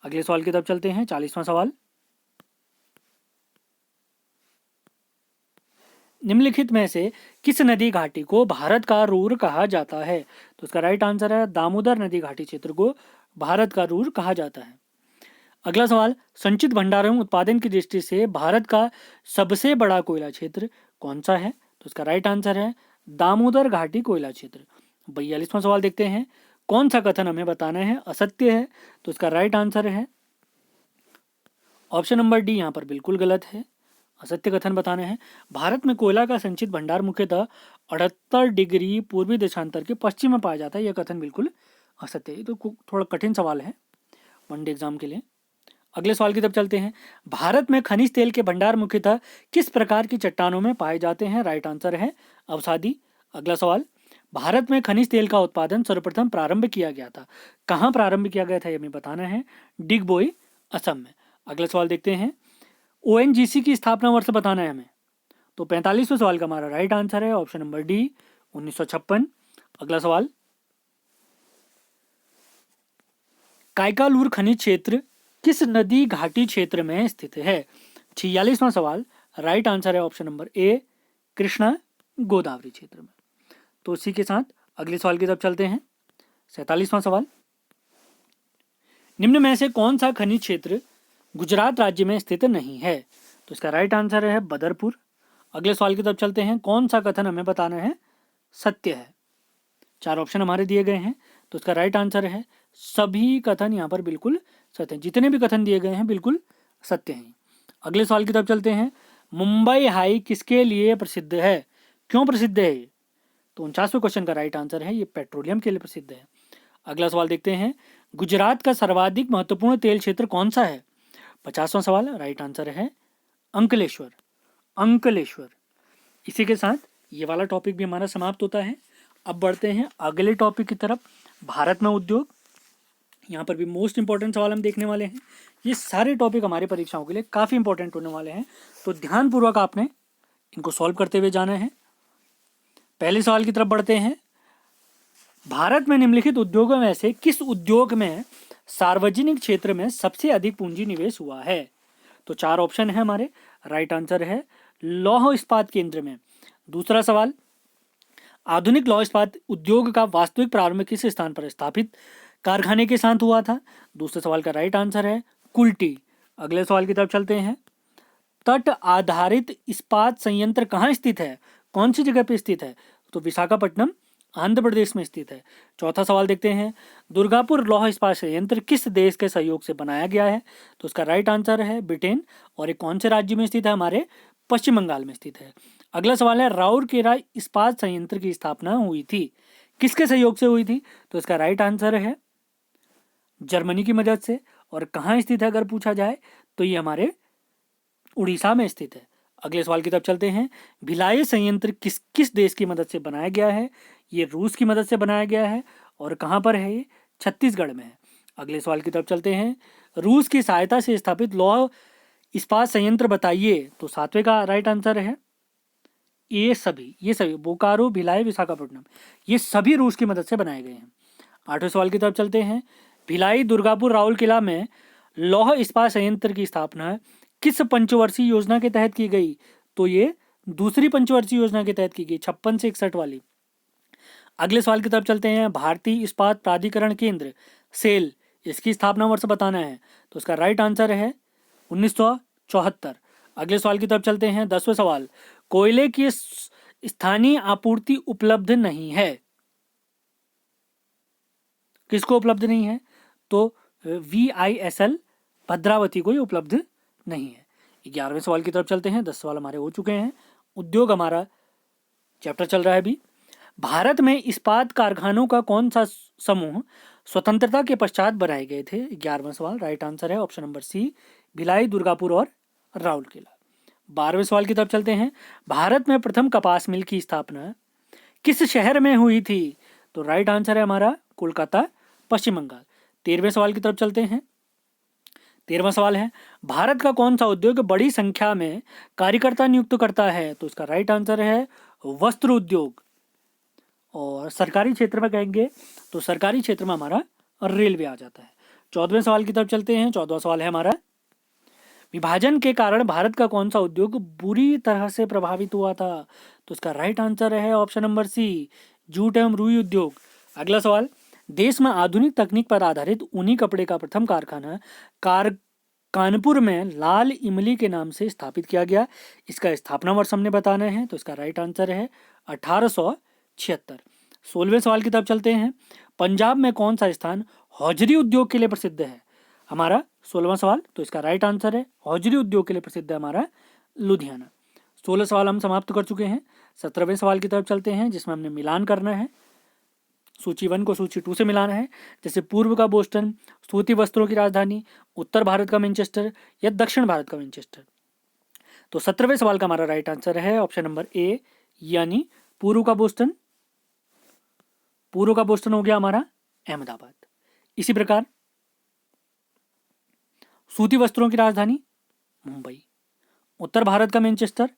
अगले सवाल की तरफ चलते हैं। 40वां सवाल। निम्नलिखित में से किस नदी घाटी को भारत का रूर कहा जाता है? तो इसका राइट आंसर है दामोदर नदी घाटी क्षेत्र को भारत का रूर कहा जाता है। अगला सवाल। संचित भंडार एवं उत्पादन की दृष्टि से भारत का सबसे बड़ा कोयला क्षेत्र कौन सा है? तो इसका राइट आंसर है दामोदर घाटी कोयला क्षेत्र। 42वां सवाल देखते हैं। कौन सा कथन हमें बताना है असत्य है? तो इसका राइट आंसर है ऑप्शन नंबर डी, यहाँ पर बिल्कुल गलत है। असत्य कथन बताना है। भारत में कोयला का संचित भंडार मुख्यतः 78 डिग्री पूर्वी देशांतर के पश्चिम में पाया जाता है। यह कथन बिल्कुल असत्य है। तो थोड़ा कठिन सवाल है वनडे एग्जाम के लिए। अगले सवाल की तरफ चलते हैं। भारत में खनिज तेल के भंडार मुख्यतः किस प्रकार की चट्टानों में पाए जाते हैं? राइट आंसर है अवसादी। अगला सवाल। भारत में खनिज तेल का उत्पादन सर्वप्रथम प्रारंभ किया गया था, कहाँ प्रारंभ किया गया था ये हमें बताना है। डिगबोई असम में। अगला सवाल देखते हैं। ओएनजीसी की स्थापना वर्ष बताना है हमें। तो 45वें सवाल का हमारा राइट आंसर है ऑप्शन नंबर डी 1956। अगला सवाल। कायकालूर खनिज क्षेत्र किस नदी घाटी क्षेत्र में स्थित है? 46वां सवाल। राइट आंसर है ऑप्शन नंबर ए कृष्णा गोदावरी क्षेत्र में। तो इसी के साथ अगले सवाल की तरफ चलते हैं। 47वां सवाल। निम्न में से कौन सा खनिज क्षेत्र गुजरात राज्य में स्थित नहीं है? तो इसका राइट आंसर है बदरपुर। अगले सवाल की तरफ चलते हैं। कौन सा कथन हमें बताना है सत्य है? 4 ऑप्शन हमारे दिए गए हैं, तो इसका राइट आंसर है सभी कथन यहाँ पर बिल्कुल सत्य हैं। जितने भी कथन दिए गए हैं बिल्कुल सत्य हैं। अगले सवाल की तरफ चलते हैं। मुंबई हाई किसके लिए प्रसिद्ध है? क्यों प्रसिद्ध है? तो 49वें क्वेश्चन का राइट आंसर है ये पेट्रोलियम के लिए प्रसिद्ध है। अगला सवाल देखते हैं। गुजरात का सर्वाधिक महत्वपूर्ण तेल क्षेत्र कौन सा है? 50वां सवाल। राइट आंसर है अंकलेश्वर। अंकलेश्वर। इसी के साथ ये वाला टॉपिक भी हमारा समाप्त होता है। अब बढ़ते हैं अगले टॉपिक की तरफ, भारत में उद्योग। यहाँ पर भी मोस्ट इंपॉर्टेंट सवाल हम देखने वाले हैं। ये सारे टॉपिक हमारी परीक्षाओं के लिए काफ़ी इंपॉर्टेंट होने वाले हैं, तो ध्यानपूर्वक आपने इनको सॉल्व करते हुए जाना है। पहले सवाल की तरफ बढ़ते हैं। भारत में निम्नलिखित उद्योगों में से किस उद्योग में सार्वजनिक क्षेत्र में सबसे अधिक पूंजी निवेश हुआ है? तो 4 ऑप्शन है हमारे। राइट आंसर है लौह इस्पात केंद्र में। दूसरा सवाल। आधुनिक लौह इस्पात उद्योग का वास्तविक प्रारंभ किस स्थान पर स्थापित कारखाने के साथ हुआ था? दूसरे सवाल का राइट आंसर है कुल्टी। अगले सवाल की तरफ चलते हैं। तट आधारित इस्पात संयंत्र कहाँ स्थित है? कौन सी जगह पे स्थित है? तो विशाखापट्टनम आंध्र प्रदेश में स्थित है। चौथा सवाल देखते हैं। दुर्गापुर लौह इस्पात संयंत्र किस देश के सहयोग से बनाया गया है? तो उसका राइट आंसर है ब्रिटेन। और ये कौन से राज्य में स्थित है? हमारे पश्चिम बंगाल में स्थित है। अगला सवाल है। राउरकेला इस्पात संयंत्र की स्थापना हुई थी, किसके सहयोग से हुई थी? तो इसका राइट आंसर है जर्मनी की मदद से। और कहाँ स्थित है अगर पूछा जाए तो ये हमारे उड़ीसा में स्थित है। अगले सवाल की तरफ चलते हैं। भिलाई संयंत्र किस किस देश की मदद से बनाया गया है? ये रूस की मदद से बनाया गया है। और कहाँ पर है ये? छत्तीसगढ़ में है। अगले सवाल की तरफ चलते हैं। रूस की सहायता से स्थापित लौह इस्पात संयंत्र बताइए। तो 7वें का राइट आंसर है ये सभी बोकारो, भिलाई, विशाखापट्टनम, ये सभी रूस की मदद से बनाए गए हैं। 8वें सवाल की तरफ चलते हैं। भिलाई, दुर्गापुर, राउरकेला में लौह इस्पात संयंत्र की स्थापना किस पंचवर्षीय योजना के तहत की गई? तो ये दूसरी पंचवर्षीय योजना के तहत की गई, 56 से 61 वाली। अगले सवाल की तरफ चलते हैं। भारतीय इस्पात प्राधिकरण केंद्र सेल, इसकी स्थापना वर्ष बताना है। तो उसका राइट आंसर है 1974। अगले सवाल की तरफ चलते हैं। 10वें सवाल। कोयले की स्थानीय आपूर्ति उपलब्ध नहीं है। किसको उपलब्ध नहीं है? तो VISL भद्रावती को ही उपलब्ध नहीं है। 11वें सवाल की तरफ चलते हैं। 10 सवाल हमारे हो चुके हैं। उद्योग हमारा चैप्टर चल रहा है अभी। भारत में इस्पात कारखानों का कौन सा समूह स्वतंत्रता के पश्चात बनाए गए थे? 11वां सवाल राइट आंसर है option number C, Bhilai, Durgapur और राउरकेला। 12वें सवाल की तरफ चलते हैं। भारत में प्रथम कपास मिल की स्थापना किस शहर में हुई थी? तो राइट आंसर है हमारा कोलकाता, पश्चिम बंगाल। 13वें सवाल की तरफ चलते हैं। 13वां सवाल है, भारत का कौन सा उद्योग बड़ी संख्या में कार्यकर्ता नियुक्त करता है? तो इसका राइट आंसर है वस्त्र उद्योग। और सरकारी क्षेत्र में कहेंगे तो सरकारी क्षेत्र में हमारा रेलवे आ जाता है। 14वें सवाल की तरफ चलते हैं। 14वां सवाल है हमारा, विभाजन के कारण भारत का कौन सा उद्योग बुरी तरह से प्रभावित हुआ था? तो इसका राइट आंसर है ऑप्शन नंबर सी, जूट एवं रुई उद्योग। अगला सवाल, देश में आधुनिक तकनीक पर आधारित ऊनी कपड़े का प्रथम कारखाना कानपुर में लाल इमली के नाम से स्थापित किया गया। इसका स्थापना वर्ष हमने बताना है। तो इसका राइट आंसर है 1876। 16वें सवाल की तरफ चलते हैं। पंजाब में कौन सा स्थान हौजरी उद्योग के लिए प्रसिद्ध है? हमारा 16वां सवाल, तो इसका राइट आंसर है हौजरी उद्योग के लिए प्रसिद्ध है हमारा लुधियाना। 16 सवाल हम समाप्त कर चुके हैं। 17वें सवाल की तरफ चलते हैं, जिसमें हमने मिलान करना है। सूची 1 को सूची 2 से मिलाना है। जैसे पूर्व का बोस्टन, सूती वस्त्रों की राजधानी, उत्तर भारत का मैनचेस्टर या दक्षिण भारत का मैनचेस्टर। तो 17वें सवाल का हमारा राइट आंसर है ऑप्शन नंबर ए, यानी पूर्व का बोस्टन। पूर्व का बोस्टन हो गया हमारा अहमदाबाद। इसी प्रकार सूती वस्त्रों की राजधानी मुंबई, उत्तर भारत का मैनचेस्टर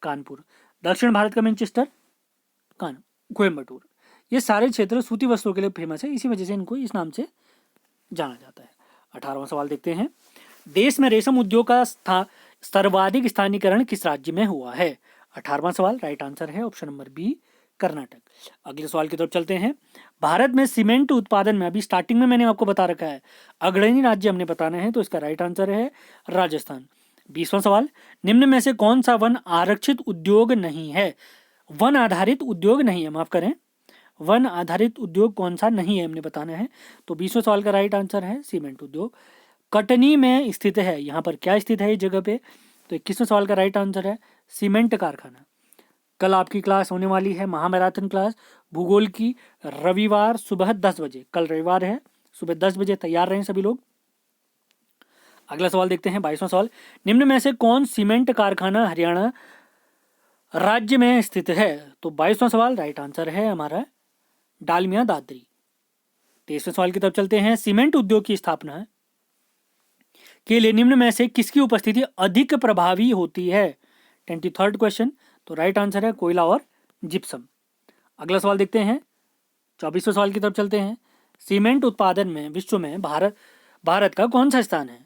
कानपुर, दक्षिण भारत का मैनचेस्टर कोयम्बटूर। ये सारे क्षेत्र सूती वस्त्रों के लिए फेमस है, इसी वजह से इनको इस नाम से जाना जाता है। 18वां सवाल देखते हैं। देश में रेशम उद्योग का सर्वाधिक स्थानीयकरण किस राज्य में हुआ है? 18वां सवाल राइट आंसर है ऑप्शन नंबर बी, कर्नाटक। अगले सवाल की तरफ चलते हैं। भारत में सीमेंट उत्पादन में, अभी स्टार्टिंग में मैंने आपको बता रखा है, अग्रणी राज्य हमने बताना है। तो इसका राइट आंसर है राजस्थान। 20वां सवाल, निम्न में से कौन सा वन आरक्षित उद्योग नहीं है? वन आधारित उद्योग नहीं है, माफ करें, वन आधारित उद्योग कौन सा नहीं है हमने बताना है। तो 20वें सवाल का राइट आंसर है सीमेंट उद्योग। कटनी में स्थित है, यहाँ पर क्या स्थित है इस जगह पे? तो 21वें सवाल का राइट आंसर है सीमेंट कारखाना। कल आपकी क्लास होने वाली है महामैराथन क्लास भूगोल की, रविवार सुबह 10 बजे। कल रविवार है, सुबह 10 बजे तैयार रहें सभी लोग। अगला सवाल देखते हैं। 22वां सवाल, निम्न में से कौन सीमेंट कारखाना हरियाणा राज्य में स्थित है? तो 22वां सवाल राइट आंसर है हमारा डालमिया दादरी। 23वें सवाल की तरफ चलते हैं। सीमेंट उद्योग की स्थापना के लिए निम्न में से किसकी उपस्थिति अधिक प्रभावी होती है? 23rd question. तो राइट आंसर है कोयला और जिप्सम। अगला सवाल देखते हैं। 24वें सवाल की तरफ चलते हैं। सीमेंट उत्पादन में विश्व में भारत का कौन सा स्थान है?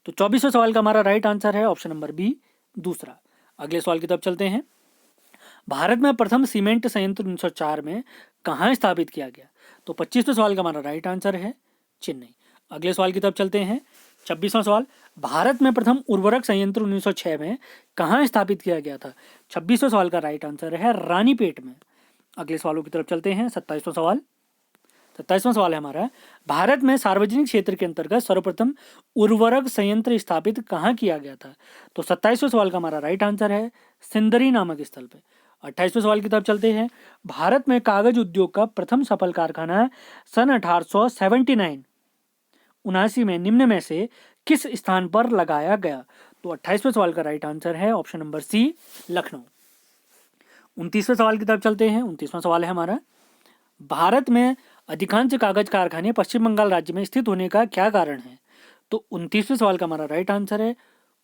तो 24वें सवाल का हमारा राइट आंसर है ऑप्शन नंबर बी, दूसरा। अगले सवाल की तरफ चलते हैं। भारत में प्रथम सीमेंट संयंत्र 1904 में कहाँ स्थापित किया गया? तो 25वें सवाल का हमारा राइट आंसर है चेन्नई। अगले सवाल की तरफ चलते हैं। 26वां सवाल, भारत में प्रथम उर्वरक संयंत्र 1906 में कहाँ स्थापित किया गया था? 26वें सवाल का राइट आंसर है रानीपेट में। अगले सवालों की तरफ चलते हैं। 27वां सवाल। 27वां सवाल है हमारा, भारत में सार्वजनिक क्षेत्र के अंतर्गत सर्वप्रथम उर्वरक संयंत्र स्थापित कहाँ किया गया था? तो 27वें सवाल का हमारा राइट आंसर है सिंदरी नामक स्थल पे। 28वें सवाल की तरफ चलते हैं। भारत में कागज उद्योग का प्रथम सफल कारखाना सन 1879 में निम्न में से किस स्थान पर लगाया गया? तो 28वें सवाल का राइट आंसर है ऑप्शन नंबर सी, लखनऊ। 29वें सवाल की तरफ चलते हैं। 29वां सवाल है हमारा, भारत में अधिकांश कागज कारखाने पश्चिम बंगाल राज्य में स्थित होने का क्या कारण है? तो 29वें सवाल का हमारा राइट आंसर है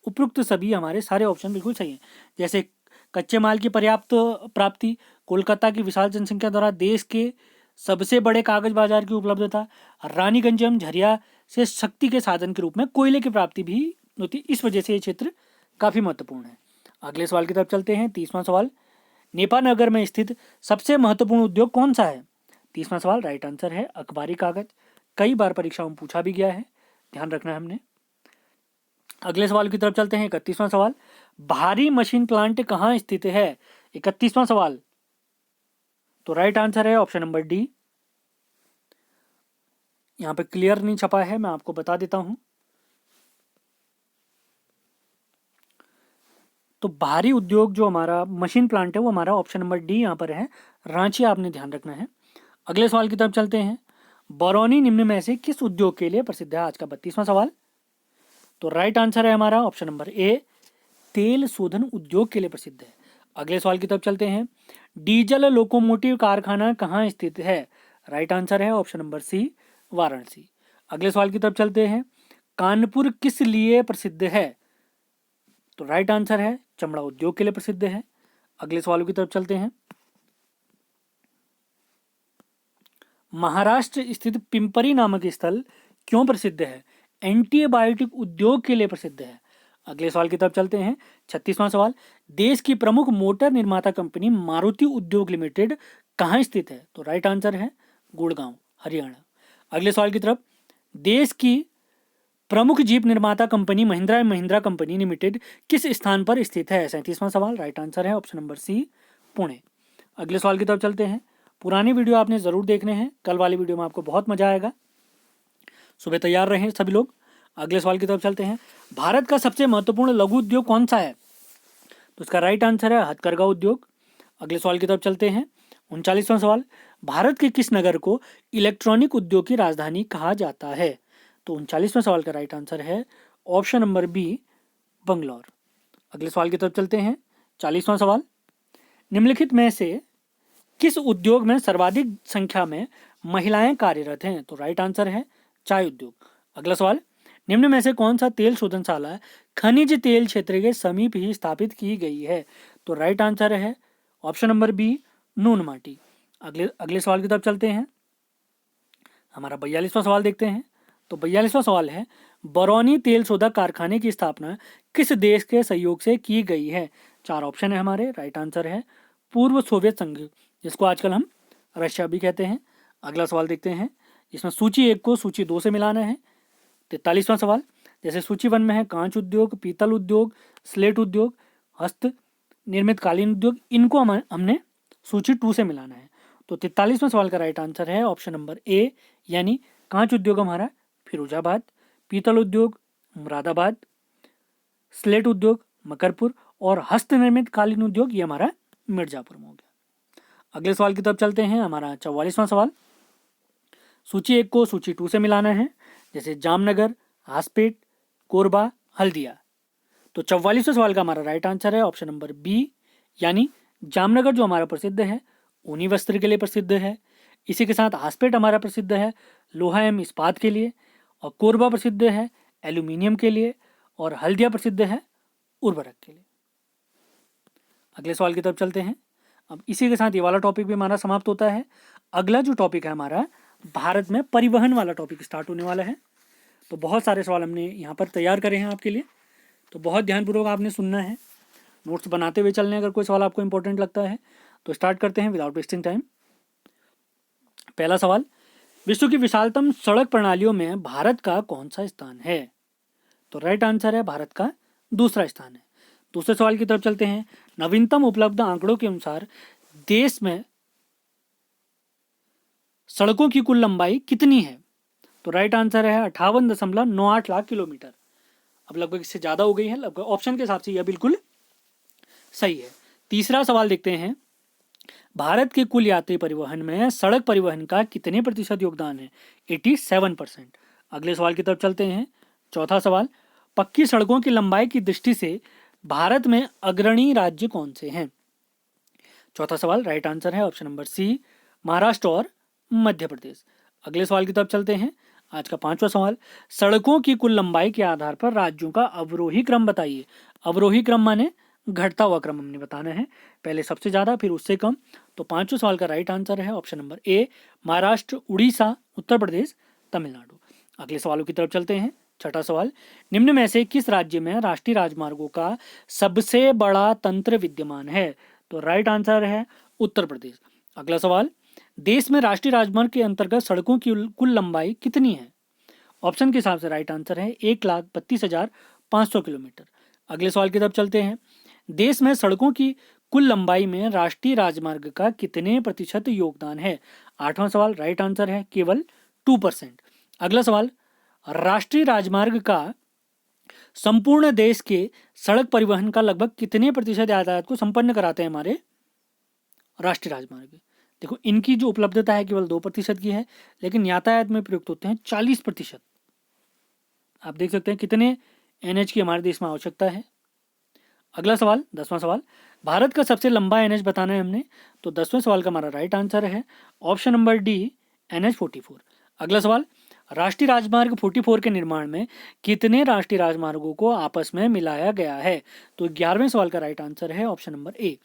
उपरोक्त सभी, हमारे सारे ऑप्शन बिल्कुल सही हैं। जैसे कच्चे माल की पर्याप्त प्राप्ति, कोलकाता की विशाल जनसंख्या द्वारा देश के सबसे बड़े कागज बाजार की उपलब्धता, रानीगंज एवं झरिया से शक्ति के साधन के रूप में कोयले की प्राप्ति भी होती, इस वजह से ये क्षेत्र काफी महत्वपूर्ण है। अगले सवाल की तरफ चलते हैं। 30वां सवाल, नेपानगर में स्थित सबसे महत्वपूर्ण उद्योग कौन सा है? 30वां सवाल राइट आंसर है अखबारी कागज। कई बार परीक्षाओं में पूछा भी गया है, ध्यान रखना है हमने। अगले सवाल की तरफ चलते हैं। 31वां सवाल, भारी मशीन प्लांट कहाँ स्थित है? 31वां सवाल, तो राइट आंसर है ऑप्शन नंबर डी। यहाँ पे क्लियर नहीं छपा है, मैं आपको बता देता हूं। तो भारी उद्योग जो हमारा मशीन प्लांट है वो हमारा ऑप्शन नंबर डी यहाँ पर है, रांची, आपने ध्यान रखना है। अगले सवाल की तरफ चलते हैं। बरौनी निम्न में से किस उद्योग के लिए प्रसिद्ध है? आज का 32वां सवाल। तो राइट आंसर है हमारा ऑप्शन नंबर ए, तेल शोधन उद्योग के लिए प्रसिद्ध है। अगले सवाल की तरफ चलते हैं। डीजल लोकोमोटिव कारखाना कहाँ स्थित है? राइट आंसर है ऑप्शन नंबर सी, वाराणसी। अगले सवाल की तरफ चलते हैं। कानपुर किस लिए प्रसिद्ध है? तो राइट आंसर है चमड़ा उद्योग के लिए प्रसिद्ध है। अगले सवालों की तरफ चलते हैं। महाराष्ट्र स्थित पिंपरी नामक स्थल क्यों प्रसिद्ध है? एंटीबायोटिक उद्योग के लिए प्रसिद्ध है। अगले सवाल की तरफ चलते हैं। 36वां सवाल, देश की प्रमुख मोटर निर्माता कंपनी मारुति उद्योग लिमिटेड कहाँ स्थित है? तो राइट आंसर है गुड़गांव, हरियाणा। अगले सवाल की तरफ, देश की प्रमुख जीप निर्माता company Mahindra and Mahindra company limited किस स्थान पर स्थित है? 37वां सवाल, राइट आंसर है ऑप्शन नंबर सी, पुणे। अगले सवाल की तरफ चलते हैं। पुरानी वीडियो आपने जरूर देखने हैं, कल वाली वीडियो में आपको बहुत मजा आएगा। सुबह तैयार रहें सभी लोग। अगले सवाल की तरफ चलते हैं। भारत का सबसे महत्वपूर्ण लघु उद्योग कौन सा है? तो इसका राइट आंसर है हथकरघा उद्योग। अगले सवाल की तरफ चलते हैं। 39वां सवाल, भारत के किस नगर को इलेक्ट्रॉनिक उद्योग की राजधानी कहा जाता है? तो 39वें सवाल का राइट आंसर है ऑप्शन नंबर बी, बंगलौर। अगले सवाल की तरफ चलते हैं। 40वां सवाल, निम्नलिखित में से किस उद्योग में सर्वाधिक संख्या में महिलाएं कार्यरत हैं? तो राइट आंसर है चाय उद्योग। अगला सवाल, निम्न में से कौन सा तेल शोधनशाला खनिज तेल क्षेत्र के समीप ही स्थापित की गई है? तो राइट आंसर है ऑप्शन नंबर बी, नून माटी। अगले सवाल की तरफ चलते हैं। हमारा 42वां सवाल देखते हैं। तो 42वां सवाल है, बरौनी तेल शोधक कारखाने की स्थापना किस देश के सहयोग से की गई है? 4 ऑप्शन है हमारे। राइट आंसर है पूर्व सोवियत संघ, जिसको आजकल हम रशिया भी कहते हैं। अगला सवाल देखते हैं, जिसमें सूची 1 को सूची 2 से मिलाना है। 43वां सवाल, जैसे सूची 1 में है कांच उद्योग, पीतल उद्योग, स्लेट उद्योग, हस्त निर्मित कालीन उद्योग, इनको हमने सूची 2 से मिलाना है। तो 43वां सवाल का राइट आंसर है ऑप्शन नंबर ए, यानी कांच उद्योग हमारा फिरोजाबाद, पीतल उद्योग मुरादाबाद, स्लेट उद्योग मकरपुर और हस्त निर्मित कालीन उद्योग ये हमारा मिर्जापुर में हो गया। अगले सवाल की तरफ चलते हैं। हमारा 44वां सवाल, सूची 1 को सूची 2 से मिलाना है। जैसे जामनगर, हासपेट, कोरबा, हल्दिया। तो 44वें सवाल का हमारा राइट आंसर है ऑप्शन नंबर बी, यानी जामनगर जो हमारा प्रसिद्ध है ऊनी वस्त्र के लिए प्रसिद्ध है। इसी के साथ हासपेट हमारा प्रसिद्ध है लोहा एवं इस्पात के लिए, और कोरबा प्रसिद्ध है एल्यूमिनियम के लिए, और हल्दिया प्रसिद्ध है उर्वरक के लिए। अगले सवाल की तरफ चलते हैं। अब इसी के साथ ये वाला टॉपिक भी हमारा समाप्त होता है। अगला जो टॉपिक है हमारा, भारत में परिवहन वाला टॉपिक स्टार्ट होने वाला है। तो बहुत सारे सवाल हमने यहाँ पर तैयार करे हैं आपके लिए, तो बहुत ध्यानपूर्वक आपने सुनना है, नोट्स बनाते हुए चलने। अगर कोई सवाल आपको इंपॉर्टेंट लगता है तो स्टार्ट करते हैं विदाउट वेस्टिंग टाइम। पहला सवाल, विश्व की विशालतम सड़क प्रणालियों में भारत का कौन सा स्थान है? तो राइट आंसर है भारत का दूसरा स्थान है। दूसरे सवाल की तरफ चलते हैं। नवीनतम उपलब्ध आंकड़ों के अनुसार देश में सड़कों की कुल लंबाई कितनी है? तो राइट आंसर है 58.98 लाख किलोमीटर। अब लगभग इससे ज्यादा हो गई है, लगभग ऑप्शन के हिसाब से यह बिल्कुल सही है। तीसरा सवाल देखते हैं। भारत के कुल यात्री परिवहन में सड़क परिवहन का कितने प्रतिशत योगदान है? 87%। अगले सवाल की तरफ चलते हैं। चौथा सवाल, पक्की सड़कों की लंबाई की दृष्टि से भारत में अग्रणी राज्य कौन से हैं? चौथा सवाल राइट आंसर है ऑप्शन नंबर सी, महाराष्ट्र और मध्य प्रदेश। अगले सवाल की तरफ चलते हैं। आज का 5वां सवाल, सड़कों की कुल लंबाई के आधार पर राज्यों का अवरोही क्रम बताइए। अवरोही क्रम माने घटता हुआ क्रम हमने बताना है, पहले सबसे ज्यादा फिर उससे कम। तो 5वें सवाल का राइट आंसर है option number A, Maharashtra, Orissa, Uttar Pradesh, Tamil Nadu. अगले सवालों की तरफ चलते हैं। छठा सवाल, निम्न में से किस राज्य में राष्ट्रीय राजमार्गों का सबसे बड़ा तंत्र विद्यमान है? तो राइट आंसर है उत्तर प्रदेश। अगला सवाल, देश में राष्ट्रीय राजमार्ग के अंतर्गत सड़कों की कुल लंबाई कितनी है? ऑप्शन के हिसाब से राइट आंसर है 1,32,500 किलोमीटर। अगले सवाल की तरफ चलते हैं। देश में सड़कों की कुल लंबाई में राष्ट्रीय राजमार्ग का कितने प्रतिशत योगदान है? 8वां सवाल, राइट आंसर है केवल 2%। अगला सवाल, राष्ट्रीय राजमार्ग का संपूर्ण देश के सड़क परिवहन का लगभग कितने प्रतिशत यातायात को संपन्न कराते हैं हमारे राष्ट्रीय राजमार्ग? देखो, इनकी जो उपलब्धता है केवल 2% की है, लेकिन यातायात में प्रयुक्त होते हैं 40%। आप देख सकते हैं कितने एनएच की हमारे देश में आवश्यकता है। अगला सवाल, 10वां सवाल, भारत का सबसे लंबा एनएच बताना है हमने, तो 10वें सवाल का हमारा राइट आंसर है ऑप्शन नंबर डी, एनएच 44। अगला सवाल, राष्ट्रीय राजमार्ग 44 के निर्माण में कितने राष्ट्रीय राजमार्गों को आपस में मिलाया गया है? तो 11वें सवाल का राइट आंसर है ऑप्शन नंबर ए।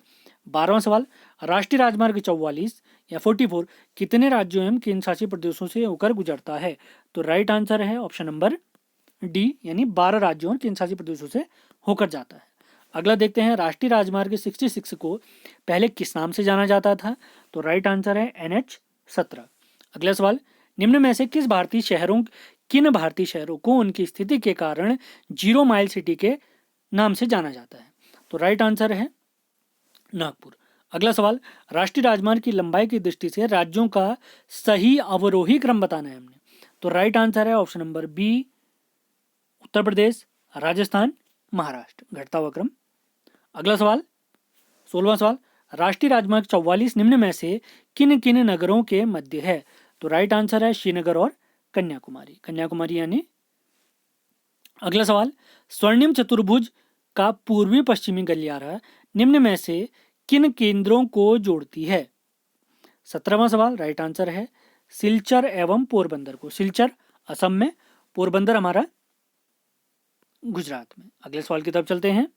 12वां सवाल, राष्ट्रीय राजमार्ग 44 या 44 कितने राज्यों एवं केंद्र शासित प्रदेशों से होकर गुजरता है? तो राइट आंसर है ऑप्शन नंबर डी, यानी 12 राज्यों और केंद्र शासित प्रदेशों से होकर जाता है। अगला देखते हैं, राष्ट्रीय राजमार्ग 66 को पहले किस नाम से जाना जाता था? तो राइट आंसर है NH 17। अगला सवाल, निम्न में से किन भारतीय शहरों को उनकी स्थिति के कारण 0 माइल सिटी के नाम से जाना जाता है? तो राइट आंसर है नागपुर। अगला सवाल, राष्ट्रीय राजमार्ग की लंबाई की दृष्टि से राज्यों का सही अवरोही क्रम बताना है हमने, तो राइट आंसर है option number B, Uttar Pradesh, Rajasthan, Maharashtra, घटता हुआ क्रम। अगला सवाल, 16वां सवाल, राष्ट्रीय राजमार्ग 44 निम्न में से किन किन नगरों के मध्य है? तो राइट आंसर है श्रीनगर और कन्याकुमारी यानी। अगला सवाल, स्वर्णिम चतुर्भुज का पूर्वी पश्चिमी गलियारा निम्न में से किन केंद्रों को जोड़ती है? 17वां सवाल, राइट आंसर है सिलचर एवं पोरबंदर को। सिलचर असम में, पोरबंदर हमारा गुजरात में। अगले सवाल की तरफ चलते हैं,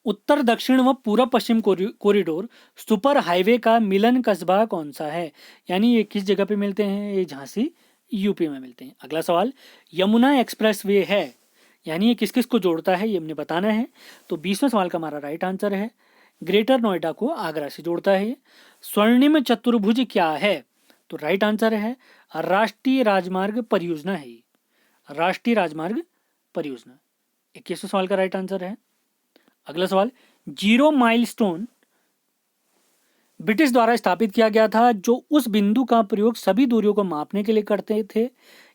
उत्तर दक्षिण व पूर्व पश्चिम कॉरिडोर सुपर हाईवे का मिलन कस्बा कौन सा है? यानी ये किस जगह पे मिलते हैं? ये झांसी यूपी में मिलते हैं। अगला सवाल, यमुना एक्सप्रेस वे है, यानी ये किस किस को जोड़ता है ये हमने बताना है, तो 20वें सवाल का हमारा राइट आंसर है ग्रेटर नोएडा को आगरा से जोड़ता है। स्वर्णिम चतुर्भुज क्या है? तो राइट आंसर है राष्ट्रीय राजमार्ग परियोजना है, राष्ट्रीय राजमार्ग परियोजना। 21वें सवाल का राइट आंसर है। अगला सवाल, 0 माइलस्टोन ब्रिटिश द्वारा स्थापित किया गया था जो उस बिंदु का प्रयोग सभी दूरियों को मापने के लिए करते थे,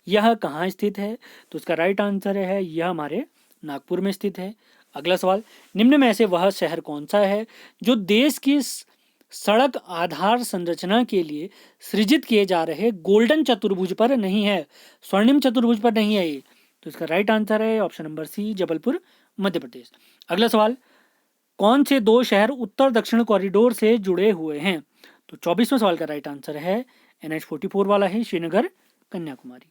यह कहाँ स्थित है? तो इसका राइट आंसर है यह हमारे नागपुर में स्थित है। अगला सवाल, निम्न में से वह शहर कौन सा है जो देश की सड़क आधार संरचना के लिए सृजित किए जा रहे गोल्डन चतुर्भुज पर नहीं है, स्वर्णिम चतुर्भुज पर नहीं है ये? तो इसका राइट आंसर है ऑप्शन नंबर सी, जबलपुर, मध्य प्रदेश। अगला सवाल, कौन से 2 शहर उत्तर दक्षिण कॉरिडोर से जुड़े हुए हैं? तो 24वें सवाल का राइट आंसर है NH 44 वाला है, श्रीनगर, कन्याकुमारी।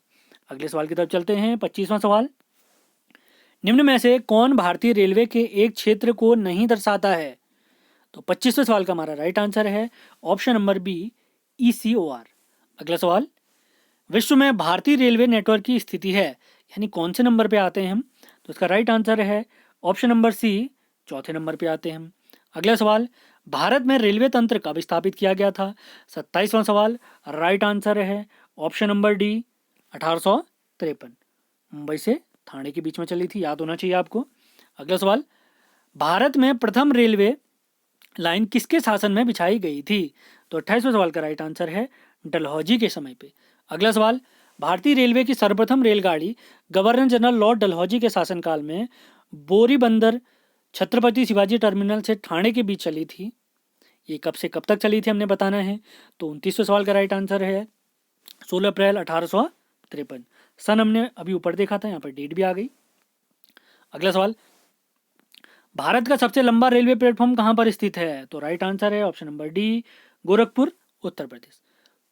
अगले सवाल की तरफ चलते हैं, 25वां सवाल, निम्न में से कौन भारतीय रेलवे के एक क्षेत्र को नहीं दर्शाता है? तो 25वें सवाल का हमारा राइट आंसर है ऑप्शन नंबर बी, ECOR। अगला सवाल, विश्व में भारतीय रेलवे नेटवर्क की स्थिति है, यानी कौन से नंबर पे आते हैं हम? तो इसका राइट आंसर है ऑप्शन नंबर सी, चौथे नंबर पे आते हैं हम। अगला सवाल, भारत में रेलवे तंत्र कब स्थापित किया गया था? 27वां सवाल, राइट आंसर है ऑप्शन नंबर डी, 1853। मुंबई से थाने के बीच में चली थी, याद होना चाहिए आपको। अगला सवाल, भारत में प्रथम रेलवे लाइन किसके शासन में बिछाई गई थी? तो 28वें सवाल का राइट आंसर है डलहौजी के समय पे। अगला सवाल, भारतीय रेलवे की सर्वप्रथम रेलगाड़ी गवर्नर जनरल लॉर्ड डलहौजी के शासनकाल में बोरीबंदर छत्रपति शिवाजी टर्मिनल से ठाणे के बीच चली थी, ये कब से कब तक चली थी हमने बताना है। तो 29वें सवाल का राइट आंसर है 16 अप्रैल 1853। सन हमने अभी ऊपर देखा था, यहाँ पर डेट भी आ गई। अगला सवाल, भारत का सबसे लंबा रेलवे प्लेटफॉर्म कहाँ पर स्थित है? तो राइट आंसर है option number D, Gorakhpur, Uttar Pradesh.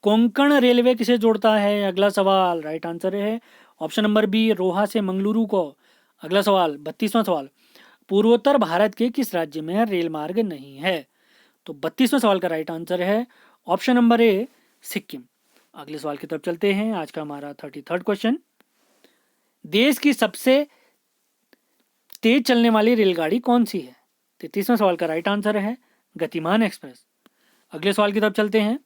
Konkan railway किसे जोड़ता है? अगला सवाल, राइट आंसर है ऑप्शन नंबर बी, रोहा से मंगलुरु को। अगला सवाल, 32वां सवाल, पूर्वोत्तर भारत के किस राज्य में रेल मार्ग नहीं है? तो 32वें सवाल का राइट आंसर है ऑप्शन नंबर ए, सिक्किम। अगले सवाल की तरफ चलते हैं, आज का हमारा 33rd क्वेश्चन, देश की सबसे तेज चलने वाली रेलगाड़ी कौन सी है? 33वें सवाल का राइट आंसर है गतिमान एक्सप्रेस। अगले सवाल की तरफ चलते हैं,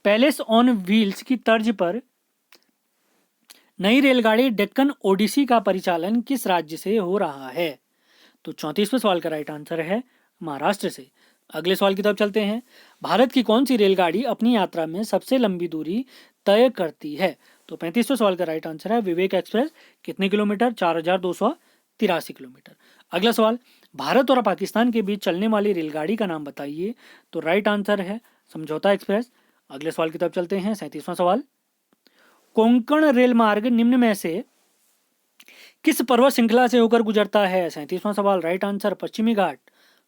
पैलेस ऑन व्हील्स की तर्ज पर नई रेलगाड़ी डेक्कन ओडिसी का परिचालन किस राज्य से हो रहा है? तो 34वें सवाल का राइट आंसर है महाराष्ट्र से। अगले सवाल की तरफ चलते हैं। भारत की कौन सी रेलगाड़ी अपनी यात्रा में सबसे लंबी दूरी तय करती है? तो 35वें सवाल का राइट आंसर है विवेक एक्सप्रेस। कितने किलोमीटर? 4283 किलोमीटर। अगला सवाल, भारत और पाकिस्तान के बीच चलने वाली रेलगाड़ी का नाम बताइए। तो राइट आंसर है समझौता एक्सप्रेस। अगले सवाल की तरफ चलते हैं। 37वां सवाल, कोंकण रेल मार्ग निम्न में से किस पर्वत श्रृंखला से होकर गुजरता है? 37वां सवाल, राइट आंसर पश्चिमी घाट।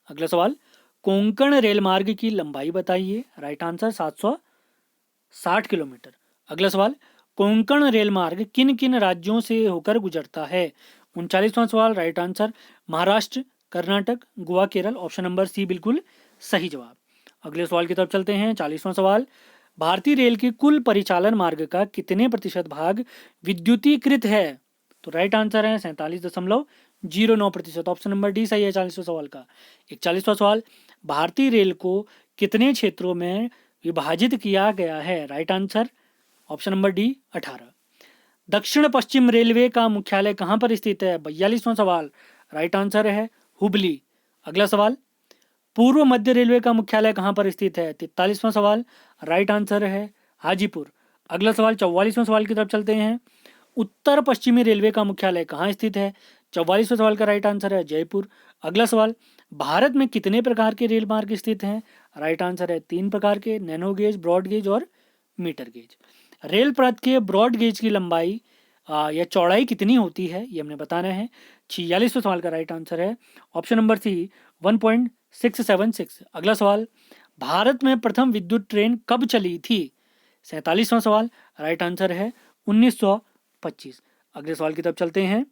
अगला सवाल, कोंकण रेल मार्ग की लंबाई बताइए। Right answer 760 kilometre. अगला सवाल, कोंकण रेल मार्ग किन किन राज्यों से होकर गुजरता है? 39वां सवाल, right answer Maharashtra, Karnataka, Goa, Kerala. Option number C बिल्कुल सही जवाब। अगले सवाल की तरफ चलते हैं। 40वां सवाल, भारतीय रेल के कुल परिचालन मार्ग का कितने प्रतिशत भाग विद्युतीकृत है? तो राइट आंसर है 47.09%। ऑप्शन नंबर डी सही है 40वें सवाल का। 41वां सवाल, भारतीय रेल को कितने क्षेत्रों में विभाजित किया गया है? Right answer option number D 18। दक्षिण पश्चिम रेलवे का मुख्यालय कहां पर स्थित है? 42वां सवाल, राइट आंसर है हुबली। अगला सवाल, पूर्व मध्य रेलवे का मुख्यालय कहां पर स्थित है? 43वां सवाल, राइट आंसर है हाजीपुर। अगला सवाल 44वें सवाल की तरफ चलते हैं। उत्तर पश्चिमी रेलवे का मुख्यालय कहाँ स्थित है? 44वें सवाल का राइट आंसर है जयपुर। अगला सवाल, भारत में कितने प्रकार के रेल मार्ग स्थित हैं? राइट आंसर है 3 प्रकार के, नैनो गेज, ब्रॉड गेज और मीटर गेज। रेल पथ के ब्रॉड गेज की लंबाई या चौड़ाई कितनी होती है, ये हमने बताना है। 46वें सवाल का राइट आंसर है ऑप्शन नंबर सी 1.676। अगला सवाल, भारत में प्रथम विद्युत ट्रेन कब चली थी? 47वां सवाल, राइट आंसर है 1925। अगले सवाल की तरफ चलते हैं।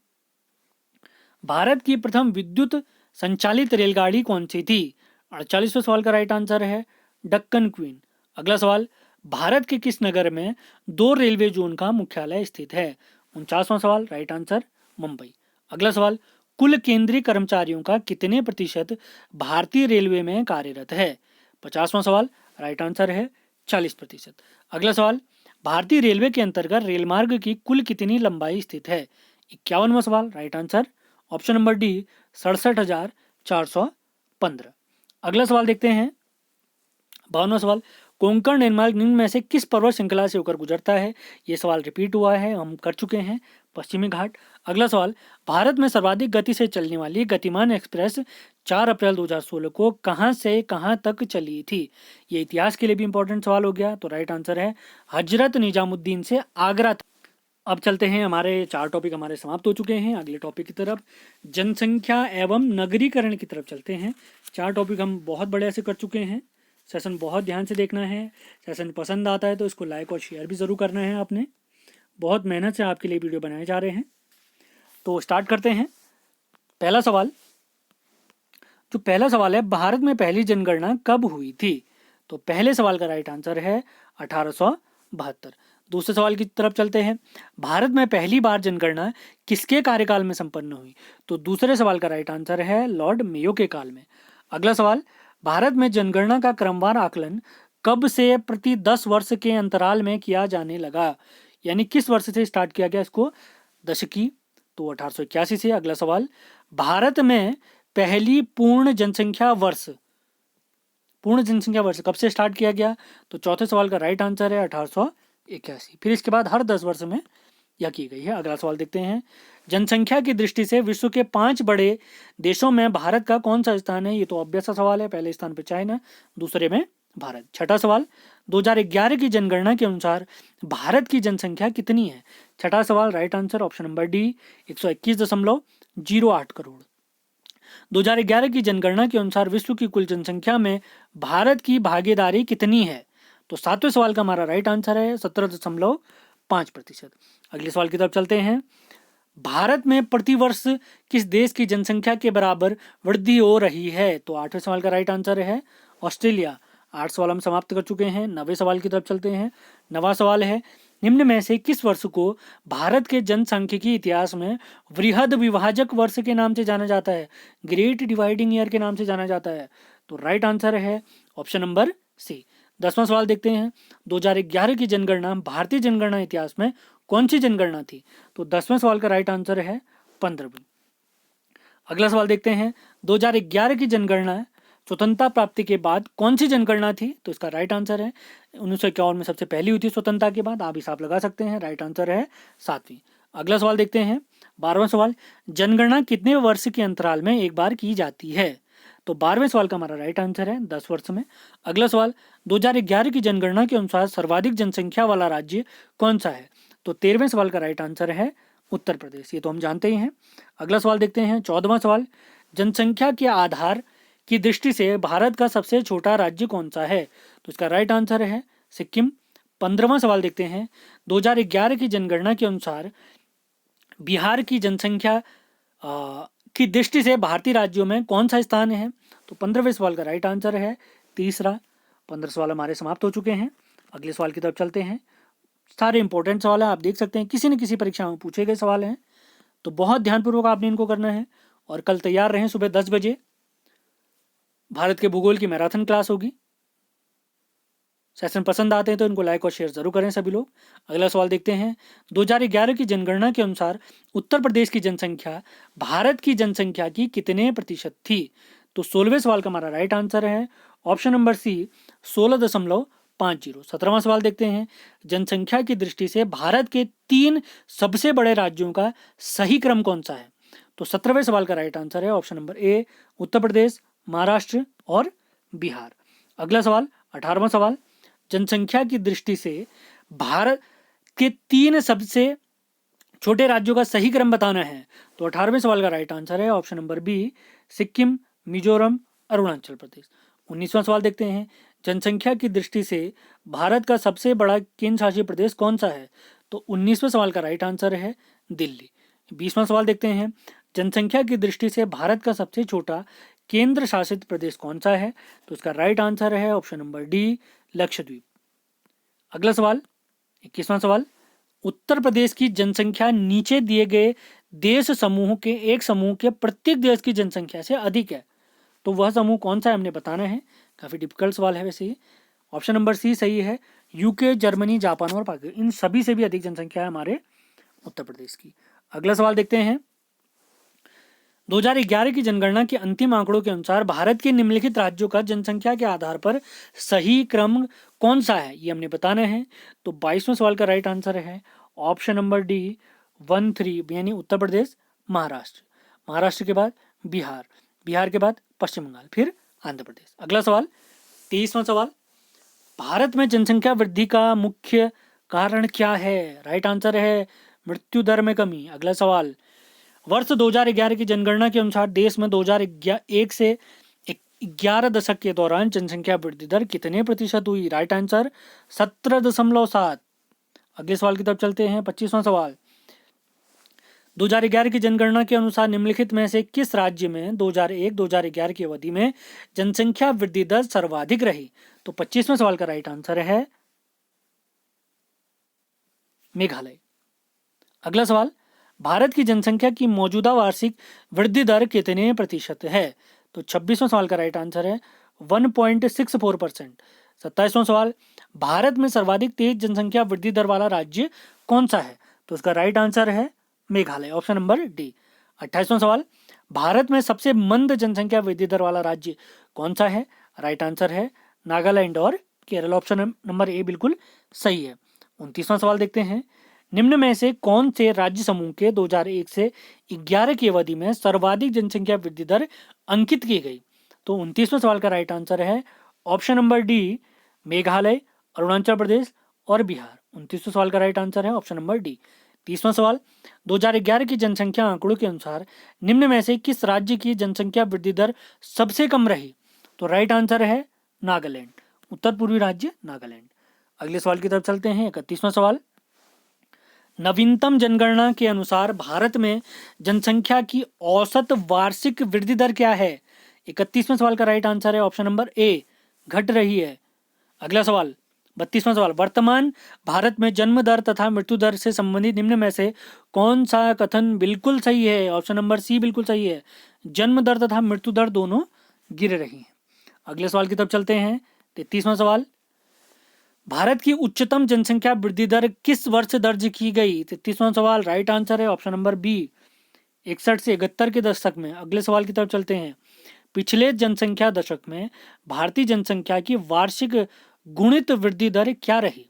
भारत की प्रथम विद्युत संचालित रेलगाड़ी कौन सी थी? 48वें सवाल का राइट आंसर है डक्कन क्वीन। अगला सवाल, भारत के किस नगर में 2 रेलवे जोन का मुख्यालय स्थित है? 49वां सवाल, राइट आंसर मुंबई। अगला सवाल, कुल केंद्रीय कर्मचारियों का कितने प्रतिशत भारतीय रेलवे में कार्यरत है? 50वां सवाल, राइट आंसर है 40%। अगला सवाल, भारतीय रेलवे के अंतर्गत रेलमार्ग की कुल कितनी लंबाई स्थित है? 51वां सवाल, right answer option number D 67,415। अगला सवाल देखते हैं। 52वां सवाल, कोंकण रेलमार्ग निम्न में से किस पर्वत श्रृंखला से होकर गुजरता है? ये सवाल रिपीट हुआ है, हम कर चुके हैं, पश्चिमी घाट। अगला सवाल, भारत में सर्वाधिक गति से चलने वाली गतिमान एक्सप्रेस 4 अप्रैल 2016 को कहां से कहां तक चली थी? ये इतिहास के लिए भी इंपॉर्टेंट सवाल हो गया। तो राइट आंसर है हजरत निजामुद्दीन से आगरा तक। अब चलते हैं, हमारे 4 टॉपिक हमारे समाप्त हो चुके हैं। अगले टॉपिक की तरफ, जनसंख्या एवं नगरीकरण की तरफ चलते हैं। 4 टॉपिक हम बहुत बढ़िया से कर चुके हैं। सेशन बहुत ध्यान से देखना है। सेशन पसंद आता है तो इसको लाइक और शेयर भी ज़रूर करना है आपने। बहुत मेहनत से आपके लिए वीडियो बनाए जा रहे हैं। तो स्टार्ट करते हैं। पहला सवाल है, भारत में पहली जनगणना कब हुई थी? तो पहले सवाल का राइट आंसर है 1872। दूसरे सवाल की तरफ चलते हैं। भारत में पहली बार जनगणना किसके कार्यकाल में संपन्न हुई? तो दूसरे सवाल का राइट आंसर है लॉर्ड मेयो के काल में। अगला सवाल, भारत में जनगणना का क्रमवार आकलन कब से प्रति 10 वर्ष के अंतराल में किया जाने लगा? यानी किस वर्ष से स्टार्ट किया गया इसको? दशकी, तो 1881 से। अगला सवाल, भारत में पहली पूर्ण जनसंख्या वर्ष कब से स्टार्ट किया गया? तो चौथे सवाल का राइट आंसर है 1881। फिर इसके बाद हर 10 वर्ष में यह की गई है। अगला सवाल देखते हैं। जनसंख्या की दृष्टि से विश्व के 5 बड़े देशों में भारत का कौन सा स्थान है? ये तो ऑब्वियस सा सवाल है। पहले स्थान पे चाइना, दूसरे में भारत। छठा सवाल, 2011 की जनगणना के अनुसार भारत की जनसंख्या कितनी है? छठा सवाल, right answer option number D 121.08 crore. 2011 की जनगणना के अनुसार विश्व की कुल जनसंख्या में भारत की भागीदारी कितनी है? तो 7वें सवाल का हमारा राइट आंसर है 17.5%। अगले सवाल की तरफ चलते हैं। भारत में प्रतिवर्ष किस देश की जनसंख्या के बराबर वृद्धि हो रही है? तो 8वें सवाल का राइट आंसर है ऑस्ट्रेलिया। 8 सवाल हम समाप्त कर चुके हैं। 9वें सवाल की तरफ चलते हैं। 9वां सवाल है, निम्न में से किस वर्ष को भारत के जनसांख्यिकी इतिहास में वृहद विभाजक वर्ष के नाम से जाना जाता है? ग्रेट डिवाइडिंग ईयर के नाम से जाना जाता है। तो राइट आंसर है ऑप्शन नंबर सी। 10वां सवाल देखते हैं। 2011 की जनगणना भारतीय जनगणना इतिहास में कौन सी जनगणना थी? तो 10वें सवाल का राइट आंसर है 15वीं। अगला सवाल देखते हैं, 2011 की जनगणना स्वतंत्रता प्राप्ति के बाद कौन सी जनगणना थी? तो इसका राइट आंसर है 1951 में सबसे पहली हुई थी स्वतंत्रता के बाद। आप हिसाब लगा सकते हैं, राइट आंसर है 7वीं। अगला सवाल देखते हैं, 12वां सवाल, जनगणना कितने वर्ष के अंतराल में एक बार की जाती है? तो 12वें सवाल का हमारा राइट आंसर है 10 वर्ष में। अगला सवाल, 2011 की जनगणना के अनुसार सर्वाधिक जनसंख्या वाला राज्य कौन सा है? तो 13वें सवाल का राइट आंसर है उत्तर प्रदेश, ये तो हम जानते ही हैं। अगला सवाल देखते हैं, 14वां सवाल, जनसंख्या के आधार की दृष्टि से भारत का सबसे छोटा राज्य कौन सा है? तो इसका राइट आंसर है सिक्किम। 15वां सवाल देखते हैं, 2011 की जनगणना के अनुसार बिहार की जनसंख्या की दृष्टि से भारतीय राज्यों में कौन सा स्थान है? तो 15वें सवाल का राइट आंसर है तीसरा। 15 सवाल हमारे समाप्त हो चुके हैं। अगले सवाल की तरफ चलते हैं। सारे इंपॉर्टेंट सवाल हैं, आप देख सकते हैं किसी न किसी परीक्षा में पूछे गए सवाल हैं, तो बहुत ध्यानपूर्वक आपने इनको करना है। और कल तैयार रहें, सुबह 10 बजे भारत के भूगोल की मैराथन क्लास होगी। सेशन पसंद आते हैं तो इनको लाइक और शेयर जरूर करें सभी लोग। अगला सवाल देखते हैं, 2011 की जनगणना के अनुसार उत्तर प्रदेश की जनसंख्या भारत की जनसंख्या की कितने प्रतिशत थी? तो 16वें सवाल का हमारा राइट आंसर है ऑप्शन नंबर सी 16.50। 17वां सवाल देखते हैं, जनसंख्या की दृष्टि से भारत के 3 सबसे बड़े राज्यों का सही क्रम कौन सा है? तो 17वें सवाल का राइट आंसर है ऑप्शन नंबर ए उत्तर प्रदेश, महाराष्ट्र और बिहार। अगला सवाल, 18वां सवाल, जनसंख्या की दृष्टि से भारत के 3 सबसे छोटे राज्यों का सही क्रम बताना है। तो 18वें सवाल का राइट आंसर है option number B Sikkim, Mizoram, Arunachal Pradesh. 19वां सवाल देखते हैं, जनसंख्या की दृष्टि से भारत का सबसे बड़ा केंद्र शासित प्रदेश कौन सा है? तो 19वें सवाल का राइट आंसर है दिल्ली। 20वां सवाल देखते हैं, जनसंख्या की दृष्टि से भारत का सबसे छोटा केंद्र शासित प्रदेश कौन सा है? तो इसका राइट आंसर है ऑप्शन नंबर डी लक्षद्वीप। अगला सवाल, 21वां सवाल, उत्तर प्रदेश की जनसंख्या नीचे दिए गए देश समूह के एक समूह के प्रत्येक देश की जनसंख्या से अधिक है, तो वह समूह कौन सा है हमने बताना है। काफी डिफिकल्ट सवाल है वैसे ही। ऑप्शन नंबर सी सही है, यूके, जर्मनी, जापान और पाकिस्तान, इन सभी से भी अधिक जनसंख्या है हमारे उत्तर प्रदेश की। अगला सवाल देखते हैं, 2011 की जनगणना के अंतिम आंकड़ों के अनुसार भारत के निम्नलिखित राज्यों का जनसंख्या के आधार पर सही क्रम कौन सा है, ये हमने बताना है। तो 22वें सवाल का राइट आंसर है ऑप्शन नंबर डी 1-3, यानी उत्तर प्रदेश, महाराष्ट्र, महाराष्ट्र के बाद बिहार, बिहार के बाद पश्चिम बंगाल, फिर आंध्र प्रदेश। अगला सवाल, 23वां सवाल, भारत में जनसंख्या वृद्धि का मुख्य कारण क्या है? राइट आंसर है मृत्यु दर में कमी। अगला सवाल, वर्ष 2011 की जनगणना के अनुसार देश में 2001 से 11 दशक के दौरान जनसंख्या वृद्धि दर कितने प्रतिशत हुई? Right answer 17.7। अगले सवाल की तरफ चलते हैं, 25वां सवाल, 2011 की जनगणना के अनुसार निम्नलिखित में से किस राज्य में 2001-2011 की अवधि में जनसंख्या वृद्धि दर सर्वाधिक रही? तो 25वें सवाल का राइट आंसर है मेघालय। अगला सवाल, भारत की जनसंख्या की मौजूदा वार्षिक वृद्धि दर कितने प्रतिशत है? तो 26वां सवाल का राइट आंसर है 1.64%। 27वां सवाल, भारत में सर्वाधिक तेज जनसंख्या वृद्धि दर वाला राज्य कौन सा है? तो उसका राइट आंसर है मेघालय, ऑप्शन नंबर डी। 28वां सवाल, भारत में सबसे मंद जनसंख्या वृद्धि दर वाला राज्य कौन सा है? राइट आंसर है नागालैंड और केरल, ऑप्शन नंबर ए बिल्कुल सही है। 29वां सवाल देखते हैं, निम्न में से कौन से राज्य समूह के 2001 से 11 की अवधि में सर्वाधिक जनसंख्या वृद्धि दर अंकित की गई? तो 29वें सवाल का राइट आंसर है option number D Meghalaya, Arunachal Pradesh और बिहार। 29वें सवाल का राइट आंसर है ऑप्शन नंबर डी। 30वां सवाल, 2011 की जनसंख्या आंकड़ों के अनुसार निम्न में से किस राज्य की जनसंख्या वृद्धि दर सबसे कम रही? तो राइट आंसर है नागालैंड, उत्तर पूर्वी राज्य नागालैंड। अगले सवाल की तरफ चलते हैं, 31वां सवाल, नवीनतम जनगणना के अनुसार भारत में जनसंख्या की औसत वार्षिक वृद्धि दर क्या है? 31वें सवाल का राइट आंसर है ऑप्शन नंबर ए घट रही है। अगला सवाल, 32वां सवाल, वर्तमान भारत में जन्म दर तथा मृत्यु दर से संबंधित निम्न में से कौन सा कथन बिल्कुल सही है? ऑप्शन नंबर सी बिल्कुल सही है, जन्म दर तथा मृत्यु दर दोनों गिर रही हैं। अगले सवाल की तरफ चलते हैं, 33वां सवाल, भारत की उच्चतम जनसंख्या वृद्धि दर किस वर्ष दर्ज की गई? 33वां सवाल, राइट आंसर है ऑप्शन नंबर बी 61 से 71 के दशक में। अगले सवाल की तरफ चलते हैं। पिछले जनसंख्या दशक में भारतीय जनसंख्या की वार्षिक गुणित वृद्धि दर क्या रही?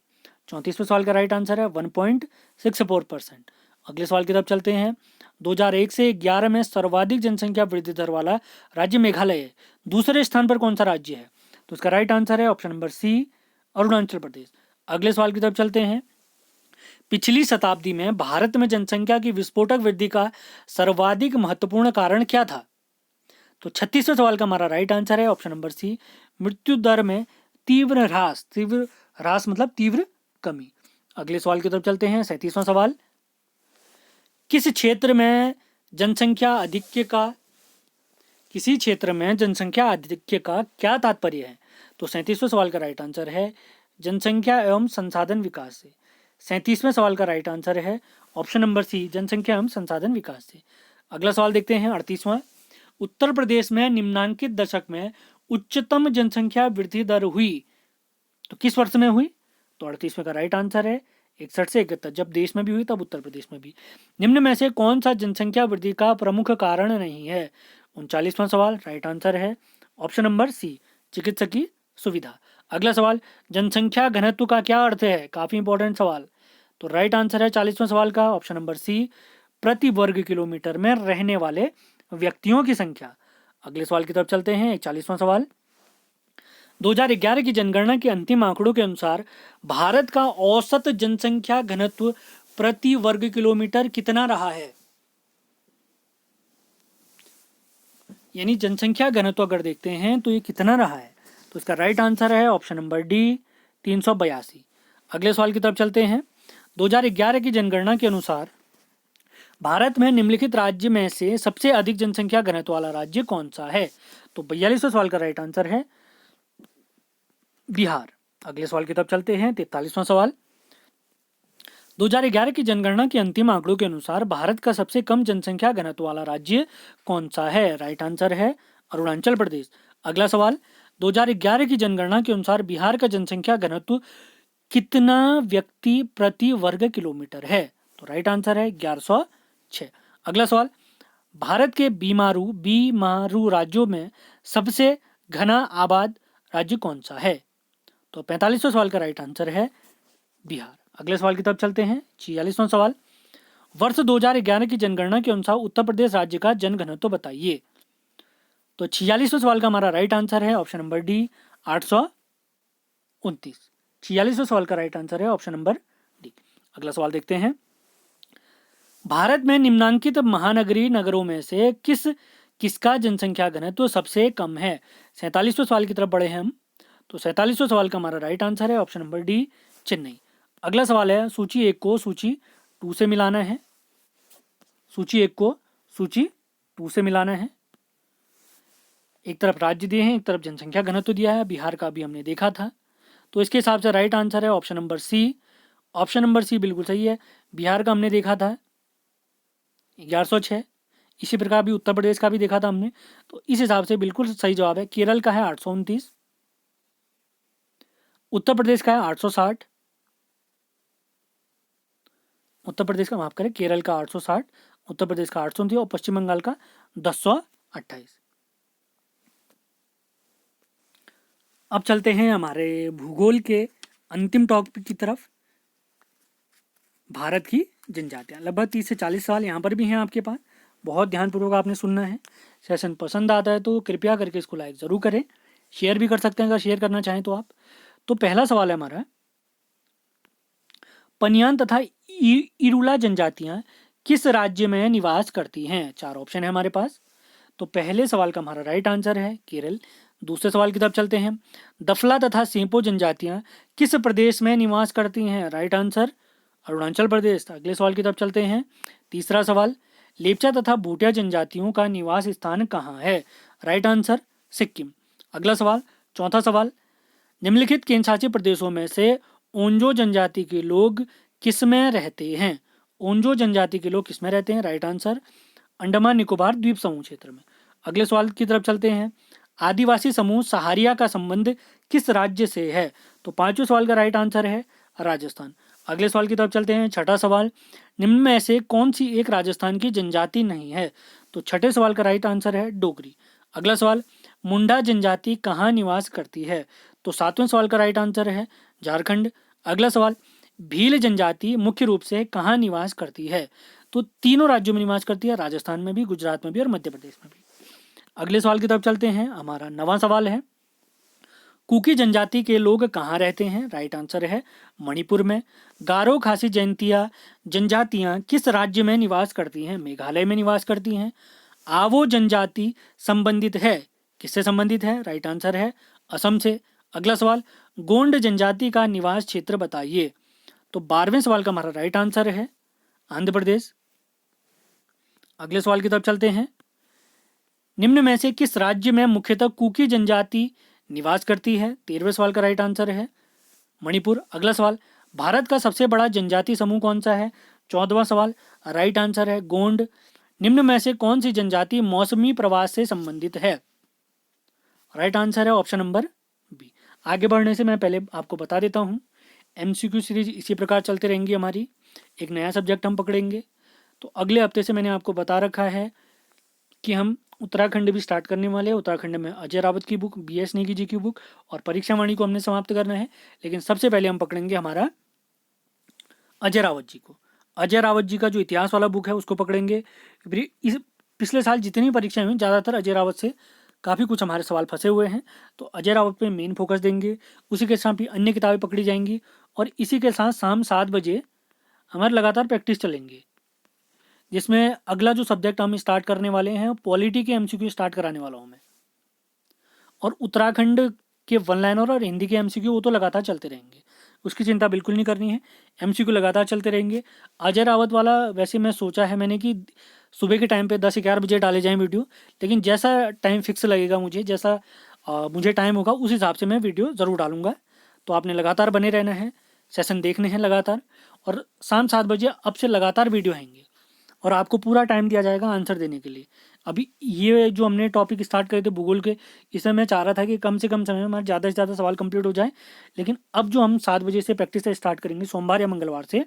34वें सवाल का राइट आंसर है 1.64%। अगले सवाल की तरफ चलते हैं। 2001 से 11 में सर्वाधिक जनसंख्या वृद्धि दर वाला राज्य मेघालय है। दूसरे स्थान पर कौन सा राज्य है? तो इसका राइट आंसर है ऑप्शन नंबर सी, अरुणाचल प्रदेश। अगले सवाल की तरफ चलते हैं। पिछली शताब्दी में भारत में जनसंख्या की विस्फोटक वृद्धि का सर्वाधिक महत्वपूर्ण कारण क्या था? तो 36वें सवाल का हमारा राइट आंसर है ऑप्शन नंबर सी, मृत्यु दर में तीव्र ह्रास। तीव्र ह्रास मतलब तीव्र कमी। अगले सवाल की तरफ चलते हैं। 37वां सवाल, किस क्षेत्र में जनसंख्या आधिक्य का किसी क्षेत्र में जनसंख्या आधिक्य का क्या तात्पर्य है? तो 37वें सवाल का राइट आंसर है जनसंख्या एवं संसाधन विकास से। 37वें सवाल का राइट आंसर है ऑप्शन नंबर सी, जनसंख्या एवं संसाधन विकास से। अगला सवाल देखते हैं 38वां। उत्तर प्रदेश में निम्नांकित दशक में उच्चतम जनसंख्या वृद्धि दर हुई तो किस वर्ष में हुई? तो 38वें का राइट आंसर है 61 से 71। जब देश में भी हुई तब उत्तर प्रदेश में भी। निम्न में से कौन सा जनसंख्या वृद्धि का प्रमुख कारण नहीं है? 39वां सवाल राइट आंसर है ऑप्शन नंबर सी, चिकित्सकीय सुविधा। अगला सवाल, जनसंख्या घनत्व का क्या अर्थ है? काफी इंपॉर्टेंट सवाल। तो राइट आंसर है 40वें सवाल का ऑप्शन नंबर सी, प्रति वर्ग किलोमीटर में रहने वाले व्यक्तियों की संख्या। अगले सवाल की तरफ चलते हैं। 41वां सवाल, 2011 की जनगणना के अंतिम आंकड़ों के अनुसार भारत का औसत जनसंख्या घनत्व प्रति वर्ग किलोमीटर कितना रहा है? यानी जनसंख्या घनत्व अगर देखते हैं तो ये कितना रहा है? तो इसका राइट आंसर है ऑप्शन नंबर डी, 382। अगले सवाल की तरफ चलते हैं। 2011 की जनगणना के अनुसार भारत में निम्नलिखित राज्य में से सबसे अधिक जनसंख्या घनत्व वाला राज्य कौन सा है? तो 42वें सवाल का राइट आंसर है बिहार। अगले सवाल की तरफ चलते हैं। 43वां सवाल, 2011 की जनगणना के अंतिम आंकड़ों के अनुसार भारत का सबसे कम जनसंख्या घनत्व वाला राज्य कौन सा है? राइट आंसर है अरुणाचल प्रदेश। अगला सवाल, 2011 की जनगणना के अनुसार बिहार का जनसंख्या घनत्व कितना व्यक्ति प्रति वर्ग किलोमीटर है? तो राइट आंसर है 1106। अगला सवाल, भारत के बीमारू राज्यों में सबसे घना आबाद राज्य कौन सा है? तो 45वें सवाल का राइट आंसर है बिहार। अगले सवाल की तरफ चलते हैं। 46वां सवाल, वर्ष 2011 की जनगणना के अनुसार उत्तर प्रदेश राज्य का जनघनत्व बताइए। तो 46वें सवाल का हमारा राइट आंसर है ऑप्शन नंबर डी, 829। 46वें सवाल का राइट आंसर है ऑप्शन नंबर डी। अगला सवाल देखते हैं। भारत में निम्नांकित महानगरीय नगरों में से किसका जनसंख्या घनत्व सबसे कम है? 47वें सवाल की तरफ बढ़े हैं हम। तो 47वें सवाल का हमारा राइट आंसर है ऑप्शन नंबर डी, चेन्नई। अगला सवाल है, सूची 1 को सूची 2 से मिलाना है। सूची 1 को सूची 2 से मिलाना है। एक तरफ राज्य दिए हैं, एक तरफ जनसंख्या घनत्व दिया है। बिहार का भी हमने देखा था, तो इसके हिसाब से राइट आंसर है option number C. Option number C बिल्कुल सही है। बिहार का हमने देखा था 1106। इसी प्रकार भी उत्तर प्रदेश का भी देखा था हमने, तो इस हिसाब से बिल्कुल सही जवाब है। केरल का है 829, उत्तर प्रदेश का है 860। उत्तर प्रदेश का माफ करें, केरल का 860, उत्तर प्रदेश का 829 और पश्चिम बंगाल का 1028। अब चलते हैं हमारे भूगोल के अंतिम टॉपिक की तरफ, भारत की जनजातियां। लगभग 30 से 40 सवाल यहाँ पर भी हैं आपके पास। बहुत ध्यानपूर्वक आपने सुनना है। सेशन पसंद आता है तो कृपया करके इसको लाइक ज़रूर करें। शेयर भी कर सकते हैं अगर शेयर करना चाहें तो आप। तो पहला सवाल है हमारा, पनियान तथा इरुला जनजातियां किस राज्य में निवास करती हैं? 4 ऑप्शन है हमारे पास। तो पहले सवाल का हमारा राइट आंसर है केरल। दूसरे सवाल की तरफ चलते हैं। दफला तथा सेंपो जनजातियां किस प्रदेश में निवास करती हैं? Right answer Arunachal Pradesh. अगले सवाल की तरफ चलते हैं। तीसरा सवाल, लेप्चा तथा भूटिया जनजातियों का निवास स्थान कहाँ है? Right answer Sikkim. अगला सवाल, चौथा सवाल, निम्नलिखित केंद्र शासित प्रदेशों में से ओंजो जनजाति के लोग किस में रहते हैं? ओंजो जनजाति के लोग किस में रहते हैं? राइट आंसर अंडमान निकोबार द्वीप समूह क्षेत्र में। अगले सवाल की तरफ चलते हैं। आदिवासी समूह सहारिया का संबंध किस राज्य से है? तो 5वें सवाल का राइट आंसर है राजस्थान। अगले सवाल की तरफ चलते हैं। छठा सवाल, निम्न में से कौन सी एक राजस्थान की जनजाति नहीं है? तो छठे सवाल का राइट आंसर है डोगरी। अगला सवाल, मुंडा जनजाति कहाँ निवास करती है? तो सातवें सवाल का राइट आंसर है झारखंड। अगला सवाल, भील जनजाति मुख्य रूप से कहाँ निवास करती है? तो तीनों राज्यों में निवास करती है, राजस्थान में भी, गुजरात में भी और मध्य प्रदेश में भी। अगले सवाल की तरफ चलते हैं। हमारा नवां सवाल है, कुकी जनजाति के लोग कहाँ रहते हैं? राइट आंसर है मणिपुर में। गारो खासी जनजातियां किस राज्य में निवास करती हैं? मेघालय में निवास करती हैं। आवो जनजाति संबंधित है, किससे संबंधित है? राइट आंसर है असम से। अगला सवाल, गोंड जनजाति का निवास क्षेत्र बताइए। तो 12वें सवाल का हमारा राइट आंसर है आंध्र प्रदेश। अगले सवाल की तरफ चलते हैं। निम्न में से किस राज्य में मुख्यतः कुकी जनजाति निवास करती है? 13वें सवाल का राइट आंसर है मणिपुर। अगला सवाल, भारत का सबसे बड़ा जनजाति समूह कौन सा है? 14वां सवाल, राइट आंसर है गोंड। निम्न में से कौन सी जनजाति मौसमी प्रवास से संबंधित है? राइट आंसर है ऑप्शन नंबर बी। आगे बढ़ने से मैं पहले आपको बता देता हूँ, एमसीक्यू सीरीज इसी प्रकार चलते रहेंगी हमारी। एक नया सब्जेक्ट हम पकड़ेंगे। तो अगले हफ्ते से मैंने आपको बता रखा है कि हम उत्तराखंड भी स्टार्ट करने वाले हैं। उत्तराखंड में अजय रावत की बुक, BS नेगी की बुक और परीक्षा वाणी को हमने समाप्त करना है। लेकिन सबसे पहले हम पकड़ेंगे हमारा अजय रावत जी को। अजय रावत जी का जो इतिहास वाला बुक है उसको पकड़ेंगे। इस पिछले साल जितनी परीक्षाएं हुई ज़्यादातर अजय रावत से काफ़ी कुछ हमारे सवाल फंसे हुए हैं, तो अजय रावत पे मेन फोकस देंगे। उसी के साथ ही अन्य किताबें पकड़ी जाएंगी और इसी के साथ शाम 7 बजे हमारे लगातार प्रैक्टिस चलेंगे, जिसमें अगला जो सब्जेक्ट हम स्टार्ट करने वाले हैं पॉलिटी के MCQ स्टार्ट कराने वाला हूँ मैं। और उत्तराखंड के वन लाइनर और हिंदी के MCQ वो तो लगातार चलते रहेंगे, उसकी चिंता बिल्कुल नहीं करनी है। MCQ लगातार चलते रहेंगे। अजय रावत वाला वैसे मैं सोचा है मैंने कि सुबह के टाइम पे 10-11 बजे डाले जाएं वीडियो, लेकिन जैसा टाइम फिक्स लगेगा मुझे, जैसा मुझे टाइम होगा उस हिसाब से मैं वीडियो ज़रूर डालूंगा। तो आपने लगातार बने रहना है, सेशन देखने हैं लगातार, और शाम 7 बजे अब से लगातार वीडियो आएंगे और आपको पूरा टाइम दिया जाएगा आंसर देने के लिए। अभी ये जो हमने टॉपिक स्टार्ट करे थे भूगोल के, इसमें मैं चाह रहा था कि कम से कम समय में हमारे ज़्यादा से ज़्यादा सवाल कंप्लीट हो जाए, लेकिन अब जो हम 7 बजे से प्रैक्टिस स्टार्ट करेंगे सोमवार या मंगलवार से,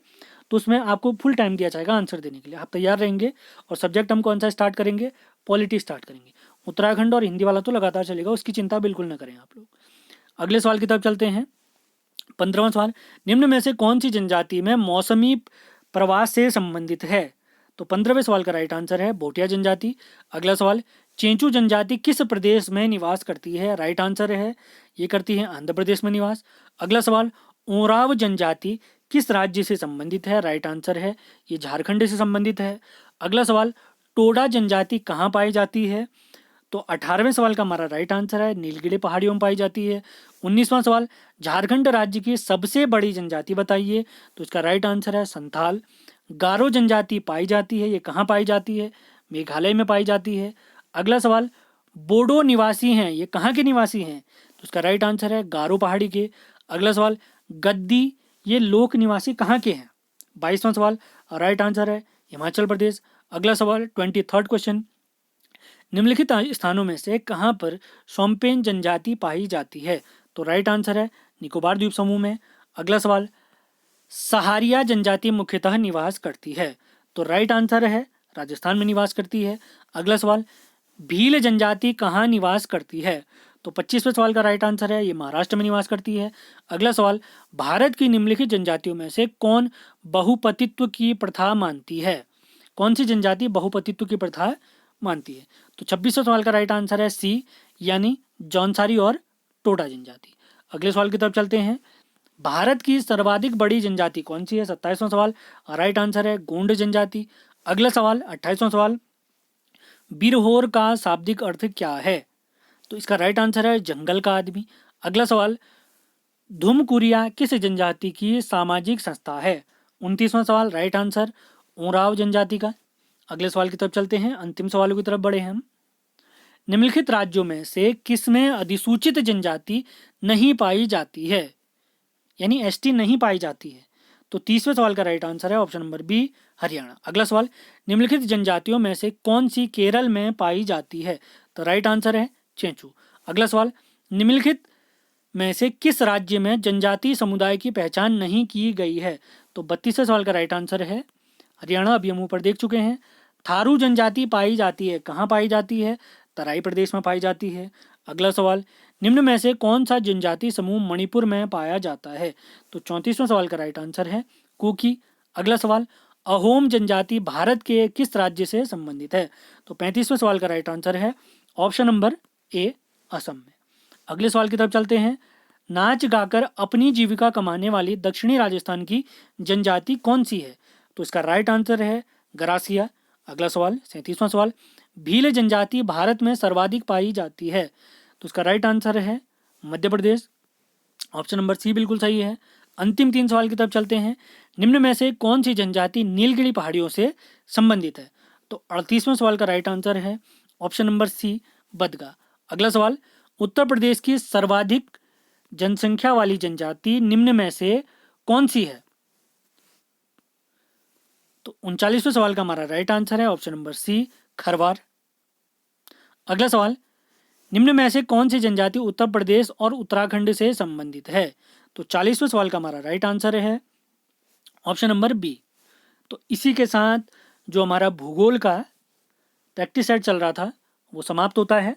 तो उसमें आपको फुल टाइम दिया जाएगा आंसर देने के लिए। आप तैयार रहेंगे। और सब्जेक्ट हम कौन सा स्टार्ट करेंगे? पॉलिटी स्टार्ट करेंगे। उत्तराखंड और हिंदी वाला तो लगातार चलेगा, उसकी चिंता बिल्कुल ना करें आप लोग। अगले सवाल की तरफ चलते हैं। 15वां सवाल, निम्न में से कौन सी जनजाति में मौसमी प्रवास से संबंधित है? तो 15वें सवाल का राइट आंसर है भोटिया जनजाति। अगला सवाल, चेंचू जनजाति किस प्रदेश में निवास करती है? राइट आंसर है ये करती है आंध्र प्रदेश में निवास। अगला सवाल, ओराव जनजाति किस राज्य से संबंधित है? राइट आंसर है ये झारखंड से संबंधित है। अगला सवाल, टोडा जनजाति कहाँ पाई जाती है? तो 18वें सवाल का हमारा राइट आंसर है नीलगिरी पहाड़ियों में पाई जाती है। 19वां सवाल, झारखंड राज्य की सबसे बड़ी जनजाति बताइए। तो इसका राइट आंसर है संथाल। गारो जनजाति पाई जाती है, ये कहाँ पाई जाती है? मेघालय में पाई जाती है। अगला सवाल, बोडो निवासी हैं, ये कहाँ के निवासी हैं? तो इसका राइट आंसर है गारो पहाड़ी के। अगला सवाल, गद्दी ये लोक निवासी कहाँ के हैं? 22वां सवाल, राइट आंसर है हिमाचल प्रदेश। अगला सवाल 23rd क्वेश्चन, निम्नलिखित स्थानों में से कहाँ पर शोम्पेन जनजाति पाई जाती है? तो राइट आंसर है निकोबार द्वीप समूह में। अगला सवाल, सहारिया जनजाति मुख्यतः निवास करती है। तो राइट आंसर है राजस्थान में निवास करती है। अगला सवाल, भील जनजाति कहाँ निवास करती है? तो 25वें सवाल का राइट आंसर है ये महाराष्ट्र में निवास करती है। अगला सवाल, भारत की निम्नलिखित जनजातियों में से कौन बहुपतित्व की प्रथा मानती है? कौन सी जनजाति बहुपतित्व की प्रथा मानती है? तो 26वें सवाल का राइट आंसर है सी, यानी जौनसारी और टोडा जनजाति। अगले सवाल की तरफ चलते हैं। भारत की सर्वाधिक बड़ी जनजाति कौन सी है? 27वां सवाल, राइट आंसर है गोंड जनजाति। अगला सवाल 28वां सवाल, बिरहोर का शाब्दिक अर्थ क्या है? तो इसका राइट आंसर है जंगल का आदमी। अगला सवाल, धुमकुरिया किस जनजाति की सामाजिक संस्था है? 29वां सवाल, राइट आंसर ओराव जनजाति का। अगले सवाल की तरफ चलते हैं, अंतिम सवालों की तरफ बढ़े हम। निम्नलिखित राज्यों में से किसमें अधिसूचित जनजाति नहीं पाई जाती है, यानी ST नहीं पाई जाती है? तो 30वें सवाल का राइट आंसर है ऑप्शन नंबर बी, हरियाणा। अगला सवाल, निम्नलिखित जनजातियों में से कौन सी केरल में पाई जाती है? तो राइट आंसर है चेंचू। अगला सवाल, निम्नलिखित में से किस राज्य में जनजातीय समुदाय की पहचान नहीं की गई है? तो 32वें सवाल का राइट आंसर है हरियाणा। अभी हम ऊपर देख चुके हैं। थारू जनजाति पाई जाती है, कहाँ पाई जाती है? तराई प्रदेश में पाई जाती है। अगला सवाल, निम्न में से कौन सा जनजातीय समूह मणिपुर में पाया जाता है? तो 34वें सवाल का राइट आंसर है कुकी। अगला सवाल, अहोम जनजाति भारत के किस राज्य से संबंधित है? तो 35वें सवाल का राइट आंसर है ऑप्शन नंबर ए, असम में। अगले सवाल की तरफ चलते हैं। नाच गाकर अपनी जीविका कमाने वाली दक्षिणी राजस्थान की जनजाति कौन सी है? तो इसका राइट आंसर है गरासिया। अगला सवाल, 37वां सवाल, भील जनजाति भारत में सर्वाधिक पाई जाती है? तो इसका राइट आंसर है Madhya Pradesh. Option number C बिल्कुल सही है। अंतिम 3 सवाल की तरफ चलते हैं। निम्न में से कौन सी जनजाति नीलगिरी पहाड़ियों से संबंधित है? तो 38वें सवाल का राइट आंसर है ऑप्शन नंबर सी, बदगा। अगला सवाल, उत्तर प्रदेश की सर्वाधिक जनसंख्या वाली जनजाति निम्न में से कौन सी है? तो 39वें सवाल का हमारा राइट आंसर है ऑप्शन नंबर सी, खरवार। अगला सवाल, निम्न में से कौन सी जनजाति उत्तर प्रदेश और उत्तराखंड से संबंधित है? तो 40वें सवाल का हमारा राइट आंसर है ऑप्शन नंबर बी। तो इसी के साथ जो हमारा भूगोल का प्रैक्टिस सेट चल रहा था वो समाप्त होता है।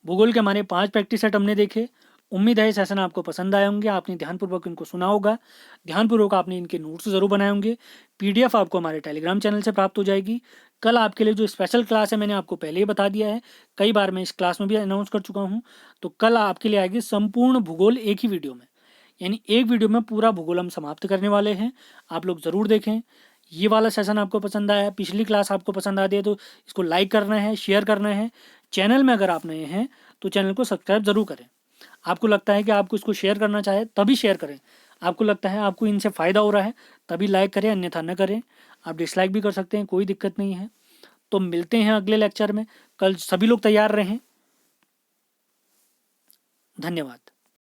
भूगोल के हमारे 5 प्रैक्टिस सेट हमने देखे। उम्मीद है ये सेशन आपको पसंद आए होंगे, आपने ध्यानपूर्वक इनको सुना होगा, ध्यानपूर्वक आपने इनके नोट्स ज़रूर बनाए होंगे। पीडीएफ आपको हमारे टेलीग्राम चैनल से प्राप्त हो जाएगी। कल आपके लिए जो स्पेशल क्लास है मैंने आपको पहले ही बता दिया है, कई बार मैं इस क्लास में भी अनाउंस कर चुका हूँ। तो कल आपके लिए आएगी संपूर्ण भूगोल एक ही वीडियो में, यानी एक वीडियो में पूरा भूगोल हम समाप्त करने वाले हैं। आप लोग ज़रूर देखें। ये वाला सेशन आपको पसंद आया, पिछली क्लास आपको पसंद आती है तो इसको लाइक करना है, शेयर करना है। चैनल में अगर आप नए हैं तो चैनल को सब्सक्राइब ज़रूर करें। आपको लगता है कि आपको इसको शेयर करना चाहे तभी शेयर करें। आपको लगता है आपको इनसे फ़ायदा हो रहा है तभी लाइक करें, अन्यथा न करें। आप डिसलाइक भी कर सकते हैं, कोई दिक्कत नहीं है। तो मिलते हैं अगले लेक्चर में। कल सभी लोग तैयार रहें। धन्यवाद।